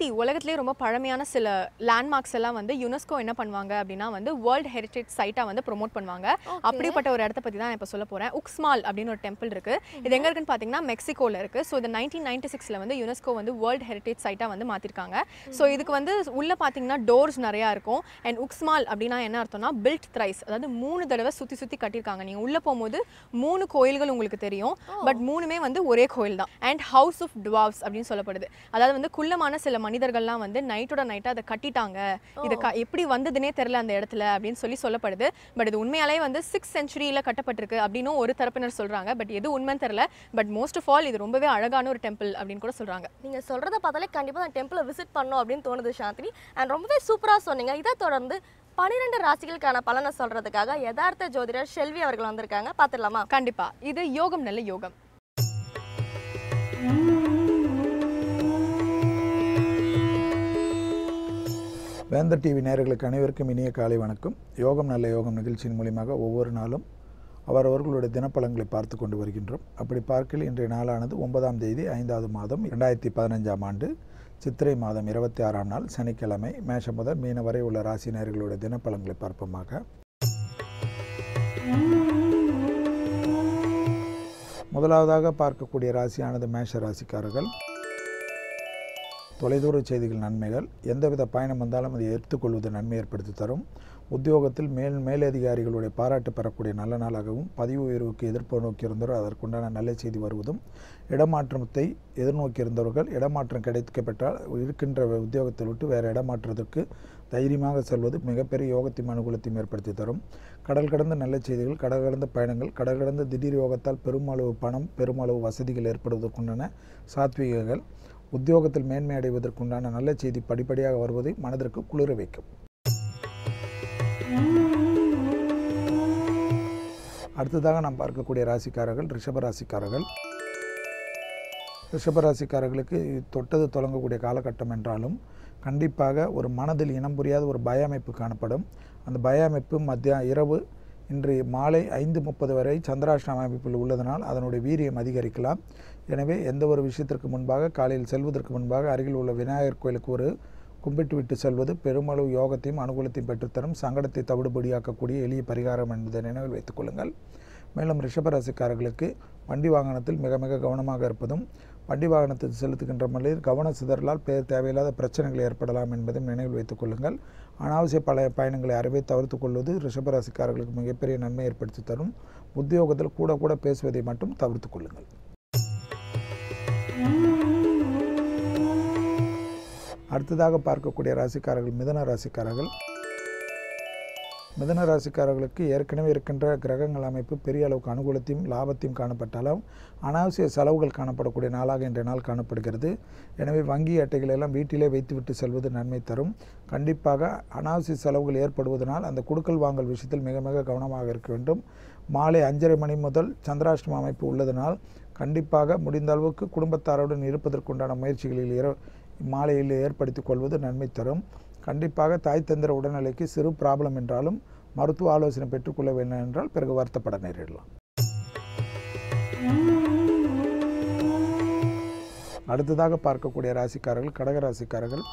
Speaker 1: கீர்த்தி உலகத்திலே ரொம்ப பழமையான சில லேண்ட்மார்க்ஸ் எல்லாம் வந்து யுனெஸ்கோ என்ன பண்ணுவாங்க அப்படின்னா வந்து வேர்ல்ட் ஹெரிட்டேஜ் சைட்டா வந்து ப்ரோமோட் பண்ணுவாங்க. அப்படிப்பட்ட ஒரு இடத்த பத்தி தான் இப்போ சொல்ல போறேன். உக்ஸ்மால் அப்படின்னு ஒரு டெம்பிள் இருக்கு. இது எங்க இருக்குன்னு பாத்தீங்கன்னா மெக்சிகோல இருக்கு. ஸோ இது 1996ல வந்து யுனெஸ்கோ வந்து வேர்ல்ட் ஹெரிட்டேஜ் சைட்டா வந்து மாத்திருக்காங்க. ஸோ இதுக்கு வந்து உள்ள பாத்தீங்கன்னா டோர்ஸ் நிறைய இருக்கும். அண்ட் உக்ஸ்மால் அப்படின்னா என்ன அர்த்தம்னா பில்ட் த்ரைஸ், அதாவது 3 தடவை சுத்தி சுத்தி கட்டியிருக்காங்க. நீங்க உள்ள போகும்போது 3 கோயில்கள் உங்களுக்கு தெரியும். பட் 3மே வந்து ஒரே கோயில் தான். அண்ட் ஹவுஸ் ஆஃப் டுவார்வ்ஸ் அப்படின்னு சொல்லப்படுது. அதாவது வந்து குள்ளமான சில மனிதர்கள்லாம் வந்து நைட்டோட நைட்டா அதை கட்டிட்டாங்க. இது எப்படி வந்ததுன்னே தெரியல அந்த இடத்துல அப்படின்னு சொல்லப்படுது. பட் இது உண்மையாலே வந்து 6th centuryல கட்டப்பட்டிருக்கு அப்படின்னு ஒரு தரப்பினர் சொல்றாங்க. பட் எது உண்மைன்னு தெரியல. பட் மோஸ்ட் ஆஃப் ஆல் இது ரொம்பவே அழகான ஒரு டெம்பிள் அப்படின்னு கூட சொல்றாங்க.
Speaker 2: நீங்க சொல்றத பார்த்தாலே கண்டிப்பா அந்த டெம்பிளை விசிட் பண்ணணும் அப்படின்னு தோணுது சாந்தினி. அண்ட் ரொம்பவே சூப்பரா சொன்னீங்க. இதை தொடர்ந்து 12 ராசிகளுக்கான பலனை சொல்றதுக்காக யதார்த்த ஜோதிடர் செல்வி அவர்கள் வந்திருக்காங்க. பாத்துடலாமா?
Speaker 1: கண்டிப்பா. இது யோகம் நல்ல யோகம்.
Speaker 7: வேந்தர் டிவி நேயர்களுக்கு அனைவருக்கும் இனிய காலை வணக்கம். யோகம் நல்ல யோகம் நிகழ்ச்சியின் மூலியமாக ஒவ்வொரு நாளும் அவரவர்களுடைய தினப்பலன்களை பார்த்து கொண்டு வருகின்றோம். அப்படி பார்க்கையில் இன்றைய நாளானது 9ஆம் தேதி 5வது மாதம் 2015ஆம் ஆண்டு சித்திரை மாதம் 26ஆம் நாள் சனிக்கிழமை. மேஷம் முதல் மீன வரை உள்ள ராசி நேயர்களுடைய தினப்பலன்களை பார்ப்போமாக. முதலாவதாக பார்க்கக்கூடிய ராசியானது மேஷ ராசிக்காரர்கள். தொலைதூர செய்திகள் நன்மைகள். எந்தவித பயணம் வந்தாலும் அதை எடுத்துக்கொள்வது நன்மை ஏற்படுத்தி தரும். உத்தியோகத்தில் மேலதிகாரிகளுடைய பாராட்டு பெறக்கூடிய நல்ல நாளாகவும், பதிவு உயர்வுக்கு எதிர்ப்பு நோக்கியிருந்தோர் அதற்குண்டான நல்ல செய்தி வருவதும், இடமாற்றத்தை எதிர்நோக்கியிருந்தவர்கள் இடமாற்றம் கிடைக்கப்பட்டால் இருக்கின்ற உத்தியோகத்தில் விட்டு வேறு இடமாற்றத்திற்கு தைரியமாக செல்வது மிகப்பெரிய யோகத்தையும் அனுகூலத்தையும் ஏற்படுத்தி தரும். கடல் கடந்த நல்ல செய்திகள், கடல் கடந்த பயணங்கள், கடல் கடந்த திடீர் யோகத்தால் பெருமளவு பணம், பெருமளவு வசதிகள் ஏற்படுவதற்குண்டான சாத்வீகங்கள், உத்தியோகத்தில் மேன்மை அடைவதற்குண்டான நல்ல செய்தி படிப்படியாக வருவதை மனதிற்கு குளிர வைக்கும். அடுத்ததாக நாம் பார்க்கக்கூடிய ராசிக்காரர்கள் ரிஷபராசிக்காரர்கள். ரிஷபராசிக்காரர்களுக்கு தொட்டது தொடங்கக்கூடிய காலகட்டம் என்றாலும் கண்டிப்பாக ஒரு மனதில் இனம் புரியாத ஒரு பய அமைப்பு காணப்படும். அந்த பய அமைப்பு இரவு இன்று மாலை 5:30 வரை சந்திராஷ்டம அமைப்பில் உள்ளதனால் அதனுடைய வீரியம் அதிகரிக்கலாம். எனவே எந்த ஒரு விஷயத்திற்கு முன்பாக காலையில் செல்வதற்கு முன்பாக அருகில் உள்ள விநாயகர் கோயிலுக்கு ஒரு கும்பிட்டு விட்டு செல்வது பெருமளவு யோகத்தையும் அனுகூலத்தையும் பெற்றுத்தரும். சங்கடத்தை தவிடுபடியாக்கக்கூடிய எளிய பரிகாரம் என்பதை நினைவில் வைத்துக் கொள்ளுங்கள். மேலும் ரிஷபராசிக்காரர்களுக்கு வண்டி வாகனத்தில் மிக மிக கவனமாக இருப்பதும், வண்டி வாகனத்தில் செலுத்துகின்ற முறையில் கவன சிதறலால் தேவையில்லாத பிரச்சனைகள் ஏற்படலாம் என்பதையும் நினைவில் வைத்துக் கொள்ளுங்கள். அனாவசிய பயணங்களை அறவே தவிர்த்து கொள்வது ரிஷபராசிக்காரர்களுக்கு மிகப்பெரிய நன்மை ஏற்படுத்தி தரும். உத்தியோகத்தில் கூட பேசுவதை மட்டும் தவிர்த்து கொள்ளுங்கள். அடுத்ததாக பார்க்கக்கூடிய ராசிக்காரர்கள் மிதுன ராசிக்காரர்கள். மிதுன ராசிக்காரர்களுக்கு ஏற்கனவே இருக்கின்ற கிரகங்கள் அமைப்பு பெரிய அளவுக்கு அனுகூலத்தையும் லாபத்தையும் காணப்பட்டாலும் அனாவசிய செலவுகள் காணப்படக்கூடிய நாளாக இன்றைய நாள் காணப்படுகிறது. எனவே வங்கி அட்டைகளை எல்லாம் வீட்டிலே வைத்துவிட்டு செல்வது நன்மை தரும். கண்டிப்பாக அனாவசிய செலவுகள் ஏற்படுவதனால் அந்த கொடுக்கல் வாங்கல் விஷயத்தில் மிக மிக கவனமாக இருக்க வேண்டும். மாலை 5:30 மணி முதல் சந்திராஷ்டம அமைப்பு உள்ளதனால் கண்டிப்பாக முடிந்த அளவுக்கு குடும்பத்தாருடன் இருப்பதற்குண்டான முயற்சிகளில் மாலையில் ஏற்படுத்திக் கொள்வது நன்மை தரும். கண்டிப்பாக தாய் தந்திர உடல்நிலைக்கு சிறு ப்ராப்ளம் என்றாலும் மருத்துவ ஆலோசனை பெற்றுக்கொள்ள வேண்டும் என்றால் பிறகு வருத்தப்பட நேரிடலாம். அடுத்ததாக பார்க்கக்கூடிய ராசிக்காரர்கள் கடகராசிக்காரர்கள்.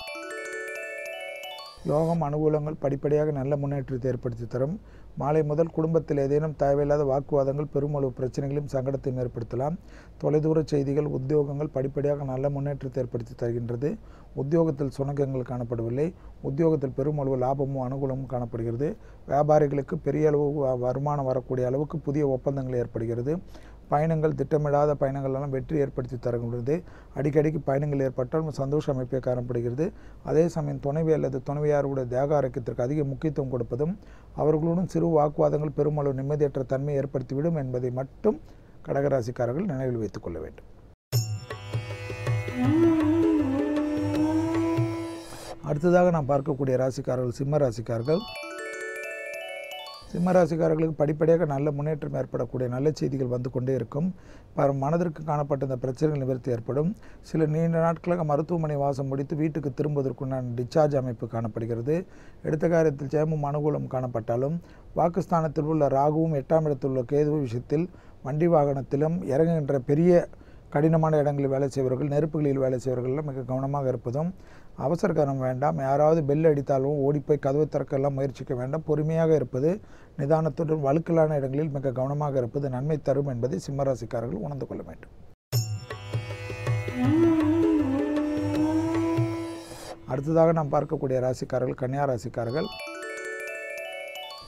Speaker 7: யோகம் அனுகூலங்கள் படிப்படியாக நல்ல முன்னேற்றத்தை ஏற்படுத்தி தரும். மாலை முதல் குடும்பத்தில் ஏதேனும் தேவையில்லாத வாக்குவாதங்கள் பெருமளவு பிரச்சனைகளையும் சங்கடத்தையும் ஏற்படுத்தலாம். தொலைதூர செய்திகள் உத்தியோகங்கள் படிப்படியாக நல்ல முன்னேற்றத்தை ஏற்படுத்தி தருகின்றது. உத்தியோகத்தில் சுணக்கங்கள் காணப்படவில்லை. உத்தியோகத்தில் பெருமளவு லாபமும் அனுகூலமும் காணப்படுகிறது. வியாபாரிகளுக்கு பெரிய அளவு வருமானம் வரக்கூடிய அளவுக்கு புதிய ஒப்பந்தங்கள் ஏற்படுகிறது. பயணங்கள் திட்டமிடாத பயணங்கள் எல்லாம் வெற்றி ஏற்படுத்தி தருகின்றது. அடிக்கடிக்கு பயணங்கள் ஏற்பட்டால் சந்தோஷ அமைப்பை காணப்படுகிறது. அதே சமயம் துணைவி அல்லது துணைவியாருடைய தேக ஆரோக்கியத்திற்கு அதிக முக்கியத்துவம் கொடுப்பதும் அவர்களுடன் சிறு வாக்குவாதங்கள் பெருமளவு நிம்மதியற்ற தன்மை ஏற்படுத்திவிடும் என்பதை மட்டும் கடகராசிக்காரர்கள் நினைவில் வைத்துக் கொள்ள வேண்டும். அடுத்ததாக நாம் பார்க்கக்கூடிய ராசிக்காரர்கள் சிம்ம ராசிக்காரர்கள். சிம்மராசிக்காரர்களுக்கு படிப்படியாக நல்ல முன்னேற்றம் ஏற்படக்கூடிய நல்ல செய்திகள் வந்து கொண்டே இருக்கும். மனதிற்கு காணப்பட்ட இந்த பிரச்சனைகள் நிவர்த்தி ஏற்படும். சில நீண்ட நாட்களாக மருத்துவமனை வாசம் முடித்து வீட்டுக்கு திரும்புவதற்குண்டான டிஸ்சார்ஜ் அமைப்பு காணப்படுகிறது. எடுத்த காரியத்தில் ஜெயமும் அனுகூலம் காணப்பட்டாலும் வாக்குஸ்தானத்தில் உள்ள ராகுவும் 8ஆம் இடத்தில் உள்ள கேது விஷயத்தில் வண்டி வாகனத்திலும் இறங்குகின்ற பெரிய கடினமான இடங்களில் வேலை செய்வர்கள், நெருப்புகளில் வேலை செய்வர்கள் மிக கவனமாக இருப்பதும், அவசரக்காரம் வேண்டாம். யாராவது பெல் அடித்தாலும் ஓடிப்போய் கதவை திறக்கலாம் முயற்சிக்க வேண்டாம். பொறுமையாக இருப்பது, நிதானத்துடன் வழுக்கலான இடங்களில் மிக கவனமாக இருப்பது நன்மை தரும் என்பதை சிம்மராசிக்காரர்கள் உணர்ந்து கொள்ள வேண்டும். அடுத்ததாக நாம் பார்க்கக்கூடிய ராசிக்காரர்கள் கன்னியா ராசிக்காரர்கள்.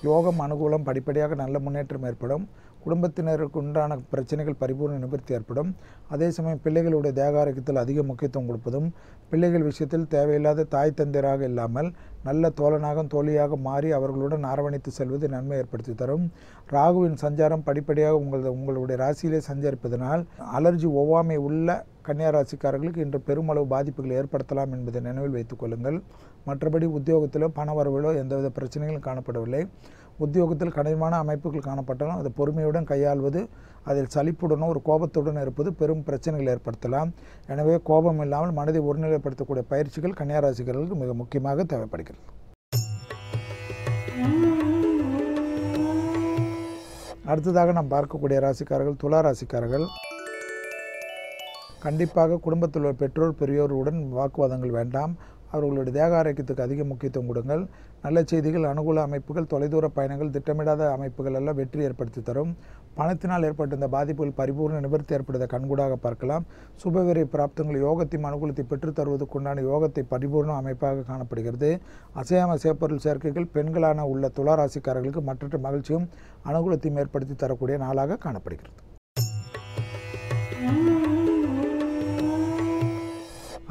Speaker 7: யோகம் அனுகூலம், படிப்படியாக நல்ல முன்னேற்றம் ஏற்படும். குடும்பத்தினருக்கு உண்டான பிரச்சனைகள் பரிபூர்ண நிவர்த்தி ஏற்படும். அதே சமயம் பிள்ளைகளுடைய தேக ஆரோக்கியத்தில் அதிக முக்கியத்துவம் கொடுப்பதும், பிள்ளைகள் விஷயத்தில் தேவையில்லாத தாய் தந்தையராக இல்லாமல் நல்ல தோழனாக தோழியாக மாறி அவர்களுடன் அரவணைத்து செல்வது நன்மை ஏற்படுத்தி தரும். ராகுவின் சஞ்சாரம் படிப்படியாக உங்களுடைய ராசியிலே சஞ்சரிப்பதனால் அலர்ஜி ஒவ்வாமை உள்ள கன்னியா ராசிக்காரர்களுக்கு இன்று பெருமளவு பாதிப்புகள் ஏற்படுத்தலாம் என்பதை நினைவில் வைத்துக் கொள்ளுங்கள். மற்றபடி உத்தியோகத்திலோ பண வரவிலோ எந்தவித பிரச்சனைகளும் காணப்படவில்லை. உத்தியோகத்தில் கடினமான அமைப்புகள் காணப்பட்டாலும் அதை பொறுமையுடன் கையாள்வது, அதில் சலிப்புடனோ ஒரு கோபத்துடன் இருப்பது பெரும் பிரச்சனைகள் ஏற்படுத்தலாம். எனவே கோபம் இல்லாமல் மனதை ஒருநிலைப்படுத்தக்கூடிய பயிற்சிகள் கன்னியா ராசிக்காரர்களுக்கு மிக முக்கியமாக தேவைப்படுகிறது. அடுத்ததாக நாம் பார்க்கக்கூடிய ராசிக்காரர்கள் துலா ராசிக்காரர்கள். கண்டிப்பாக குடும்பத்தில் உள்ள பெற்றோர் பெரியோருடன் வாக்குவாதங்கள் வேண்டாம். அவர்களுடைய தேக ஆரோக்கியத்துக்கு அதிக முக்கியத்துவம் கொடுங்கள். நல்ல செய்திகள், அனுகூல அமைப்புகள், தொலைதூர பயணங்கள், திட்டமிடாத அமைப்புகள் எல்லாம் வெற்றி ஏற்படுத்தி தரும். பணத்தினால் ஏற்பட்ட இந்த பாதிப்புகள் பரிபூர்ண நிவர்த்தி ஏற்படுவதை கண்கூடாக பார்க்கலாம். சுபவிரை பிராப்தங்கள் யோகத்தையும் அனுகூலத்தை பெற்றுத் தருவதற்குண்டான யோகத்தை பரிபூர்ண அமைப்பாக காணப்படுகிறது. அசையாம சேப்பொருள் சேர்க்கைகள் பெண்களான உள்ள துலா ராசிக்காரர்களுக்கு மற்ற மகிழ்ச்சியும் அனுகூலத்தையும் ஏற்படுத்தி தரக்கூடிய நாளாக காணப்படுகிறது.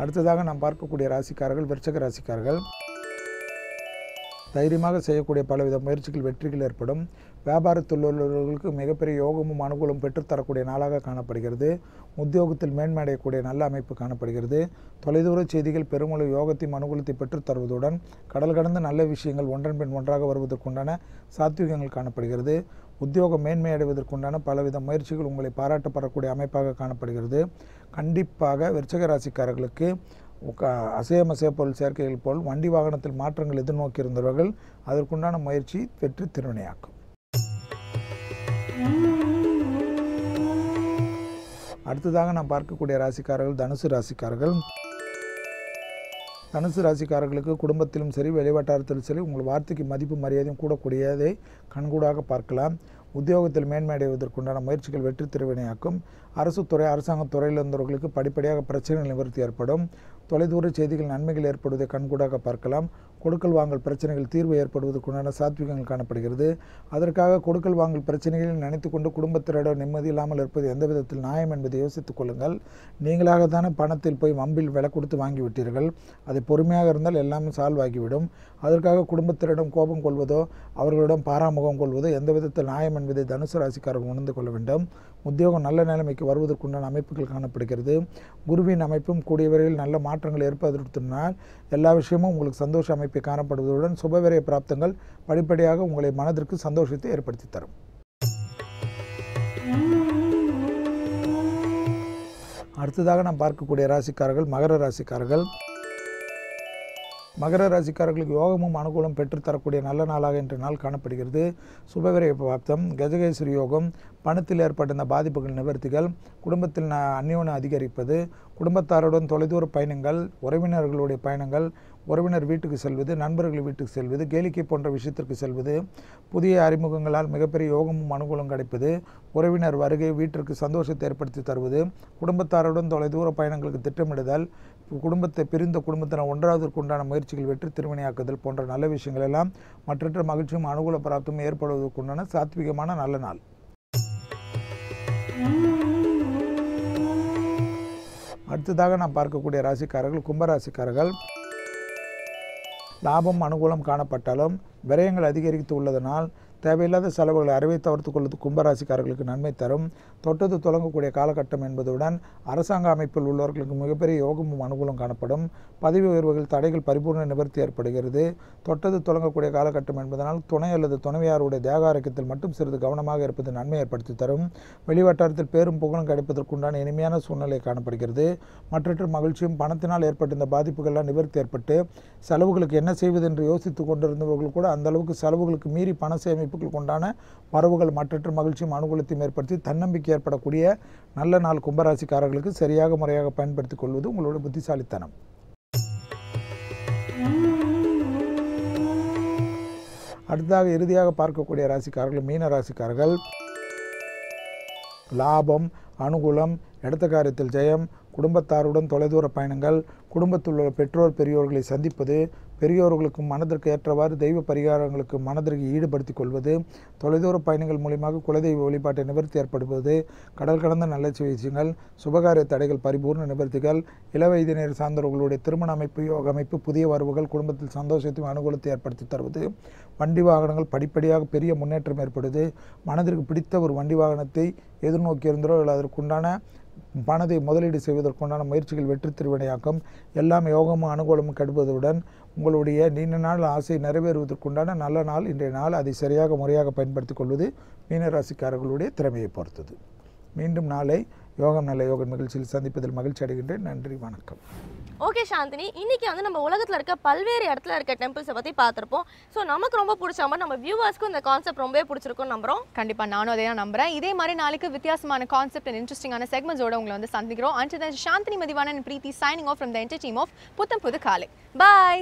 Speaker 7: அடுத்ததாக நாம் பார்க்கக்கூடிய ராசிக்காரர்கள் விருச்சிக ராசிக்காரர்கள். தைரியமாக செய்யக்கூடிய பலவித முயற்சிகள் வெற்றிகள் ஏற்படும். வியாபாரத்தில் உள்ளவர்களுக்கு மிகப்பெரிய யோகமும் அனுகூலம் பெற்றுத்தரக்கூடிய நாளாக காணப்படுகிறது. உத்தியோகத்தில் மேன்மையடையக்கூடிய நல்ல அமைப்பு காணப்படுகிறது. தொலைதூர செய்திகள் பெருமளவு யோகத்தையும் அனுகூலத்தை பெற்றுத் தருவதுடன் கடல் கடந்த நல்ல விஷயங்கள் ஒன்றன் பின் ஒன்றாக வருவதற்குண்டான சாத்வீகங்கள் காணப்படுகிறது. உத்தியோகம் மேன்மையடைவதற்குண்டான பலவித முயற்சிகள் உங்களை பாராட்டப்படக்கூடிய அமைப்பாக காணப்படுகிறது. கண்டிப்பாக விருச்சிக ராசிக்காரர்களுக்கு அசைய பொருள் சேர்க்கைகள் போல் வண்டி வாகனத்தில் மாற்றங்கள் எதிர்நோக்கி இருந்தவர்கள் அதற்குண்டான முயற்சி வெற்றி திருவினையாக்கும். அடுத்ததாக நாம் பார்க்கக்கூடிய ராசிக்காரர்கள் தனுசு ராசிக்காரர்கள். தனுசு ராசிக்காரர்களுக்கு குடும்பத்திலும் சரி வெளிவட்டாரத்திலும் சரி உங்கள் வார்த்தைக்கு மதிப்பு மரியாதையும் கூடக்கூடியதை கண்கூடாக பார்க்கலாம். உத்தியோகத்தில் மேன்மையடைவதற்குண்டான முயற்சிகள் வெற்றி திருவினையாக்கும். அரசு துறை அரசாங்கத் துறையில் இருந்தவர்களுக்கு படிப்படியாக பிரச்சனைகள் நிவர்த்தி ஏற்படும். தொலைதூர செய்திகள் நன்மைகள் ஏற்படுவதை கண்கூடாக பார்க்கலாம். கொடுக்கல் வாங்கல் பிரச்சனைகள் தீர்வு ஏற்படுவதற்குண்டான சாத்விகங்கள் காணப்படுகிறது. அதற்காக கொடுக்கல் வாங்கல் பிரச்சனைகளில் நினைத்து கொண்டு குடும்பத்தினரிடம் நிம்மதி இல்லாமல் இருப்பது எந்த விதத்தில் நியாயம் என்பதை யோசித்துக் கொள்ளுங்கள். நீங்களாகத்தானே பணத்தில் போய் வம்பில் விலை கொடுத்து வாங்கிவிட்டீர்கள். அதை பொறுமையாக இருந்தால் எல்லாமே சால்வ் ஆகிவிடும். அதற்காக குடும்பத்தினரிடம் கோபம் கொள்வதோ அவர்களிடம் பாராமுகம் கொள்வதோ எந்த விதத்தில் நியாயம் என்பதை தனுசு ராசிக்காரர்கள் உணர்ந்து கொள்ள வேண்டும். உத்தியோகம் நல்ல நிலைமைக்கு வருவதற்குண்டான அமைப்புகள் காணப்படுகிறது. குருவின் அமைப்பும் கூடிய விரைவில் நல்ல மாற்றங்கள் ஏற்படுத்தினால் எல்லா விஷயமும் உங்களுக்கு சந்தோஷ அமைப்பை காணப்படுவதுடன் சுபவிரய பிராப்தங்கள் படிப்படியாக உங்களை மனதிற்கு சந்தோஷத்தை ஏற்படுத்தி தரும். அடுத்ததாக நாம் பார்க்கக்கூடிய ராசிக்காரர்கள் மகர ராசிக்காரர்கள். மகர ராசிக்காரர்களுக்கு யோகமும் அனுகூலம் பெற்றுத்தரக்கூடிய நல்ல நாளாக இன்றைய நாள் காணப்படுகிறது. சுபவிரய பிராப்தம், கஜகேசரி யோகம், பணத்தில் ஏற்பட்ட இந்த பாதிப்புகள் நிவர்த்திகள், குடும்பத்தில் அந்யோன்யம் அதிகரிப்பது, குடும்பத்தாருடன் தொலைதூர பயணங்கள், உறவினர்களுடைய பயணங்கள், உறவினர் வீட்டுக்கு செல்வது, நண்பர்கள் வீட்டுக்கு செல்வது, கேளிக்கை போன்ற விஷயத்திற்கு செல்வது, புதிய அறிமுகங்களால் மிகப்பெரிய யோகமும் அனுகூலம் கிடைப்பது, உறவினர் வருகை வீட்டிற்கு சந்தோஷத்தை ஏற்படுத்தி தருவது, குடும்பத்தாருடன் தொலைதூர பயணங்களுக்கு திட்டமிடுதல், குடும்பத்தை பிரிந்த குடும்பத்தினர் ஒன்றாவதற்கு உண்டான முயற்சிகள் வெற்றி திருவினையாக்குதல் போன்ற நல்ல விஷயங்கள் எல்லாம் மற்ற மகிழ்ச்சியும் அனுகூல பிராப்தமும் ஏற்படுவதற்குண்டான சாத்விகமான நல்ல நாள். அடுத்ததாக நாம் பார்க்கக்கூடிய ராசிக்காரர்கள் கும்பராசிக்காரர்கள். லாபம் அனுகூலம் காணப்பட்டாலும் விரயங்கள் அதிகரித்து உள்ளதனால் தேவையில்லாத செலவுகளை அறவே தவிர்த்து கொள்வது கும்பராசிக்காரர்களுக்கு நன்மை தரும். தொட்டது தொடங்கக்கூடிய காலகட்டம் என்பதுடன் அரசாங்க அமைப்பில் உள்ளவர்களுக்கு மிகப்பெரிய யோகமும் அனுகூலம் காணப்படும். பதவி உயர்வுகள் தடைகள் பரிபூர்ண நிவர்த்தி ஏற்படுகிறது. தொட்டது தொடங்கக்கூடிய காலகட்டம் என்பதனால் துணை அல்லது துணைவியாருடைய தேக ஆரோக்கியத்தில் மட்டும் சிறிது கவனமாக இருப்பது நன்மை ஏற்படுத்தி தரும். வெளிவட்டாரத்தில் பேரும் புகழும் கிடைப்பதற்குண்டான இனிமையான சூழ்நிலை காணப்படுகிறது. மற்ற மகிழ்ச்சியும் பணத்தினால் ஏற்பட்ட இந்த பாதிப்புகள்லாம் நிவர்த்தி ஏற்பட்டு செலவுகளுக்கு என்ன செய்வது என்று யோசித்து கொண்டிருந்தவர்கள் கூட அந்த அளவுக்கு செலவுகளுக்கு மீறி பண சேமிப்புகள் கொண்டான வரவுகள் மற்ற மகிழ்ச்சியும் அனுகூலத்தையும் ஏற்படுத்தி தன்னம்பிக்கை ஏற்படக்கூடிய நல்ல நாள் கும்பராசிக்காரர்களுக்கு சரியாக முறையாக பயன்படுத்திக் கொள்வது உங்களோட புத்திசாலித்தனம். அடுத்ததாக இறுதியாக பார்க்கக்கூடிய ராசிக்காரர்கள் மீன ராசிக்காரர்கள். லாபம், அனுகூலம், எடுத்த காரியத்தில் ஜெயம், குடும்பத்தாருடன் தொலைதூர பயணங்கள், குடும்பத்தில் உள்ள பெற்றோர் பெரியோர்களை சந்திப்பது, பெரியோர்களுக்கும் மனதிற்கு ஏற்றவாறு தெய்வ பரிகாரங்களுக்கு மனதிற்கு ஈடுபடுத்திக் கொள்வது, தொலைதூர பயணங்கள் மூலியமாக குலதெய்வ வழிபாட்டை நிவர்த்தி ஏற்படுவது, கடல் கடந்த நல்ல விஷயங்கள், சுபகாரிய தடைகள் பரிபூர்ண நிவர்த்திகள், இளவயதினர் சார்ந்தவர்களுடைய திருமண அமைப்பு, யோக அமைப்பு, புதிய வரவுகள், குடும்பத்தில் சந்தோஷத்தையும் அனுகூலத்தை ஏற்படுத்தி தருவது, வண்டி வாகனங்கள் படிப்படியாக பெரிய முன்னேற்றம் ஏற்படுவது, மனதிற்கு பிடித்த ஒரு வண்டி வாகனத்தை எதிர்நோக்கி இருந்தோ இல்லை அதற்குண்டான பணத்தை முதலீடு செய்வதற்குண்டான முயற்சிகள் வெற்றி திருவினையாக்கம், எல்லாம் யோகமும் அனுகூலமும் கெடுவதுடன் உங்களுடைய நீண்ட நாள் ஆசை நிறைவேறுவதற்குண்டான நல்ல நாள் இன்றைய நாள். அதை சரியாக முறையாக பயன்படுத்திக் கொள்வது மீனராசிக்காரர்களுடைய திறமையை பொறுத்தது. மீண்டும் நாளை யோகம் நல்ல யோகம் நிகழ்ச்சியில் சந்திப்பதில் மகிழ்ச்சி அடைகின்றேன். நன்றி, வணக்கம்.
Speaker 2: ஓகே சாந்தினி, இன்னைக்கு வந்து நம்ம உலகத்தில் இருக்க பல்வேறு இடத்துல இருக்க டெம்பிள்ஸை பற்றி பார்த்துருப்போம். ஸோ நமக்கு ரொம்ப பிடிச்ச மாதிரி நம்ம வியூவர்ஸ்க்கும் இந்த கான்செப்ட் ரொம்பவே பிடிச்சிருக்கும் நம்புறோம்.
Speaker 1: கண்டிப்பாக நானும் அதே தான் நம்புறேன். இதே மாதிரி நாளைக்கு வித்தியாசமான கான்செப்ட் அண்ட் இன்ட்ரெஸ்டிங்கான செக்மெண்ட்ஸோட உங்களை வந்து சந்திக்கிறோம். Until then, Chandni Mathivanan and Preeti signing off from the entire team of புத்தம் புது காலை. Bye.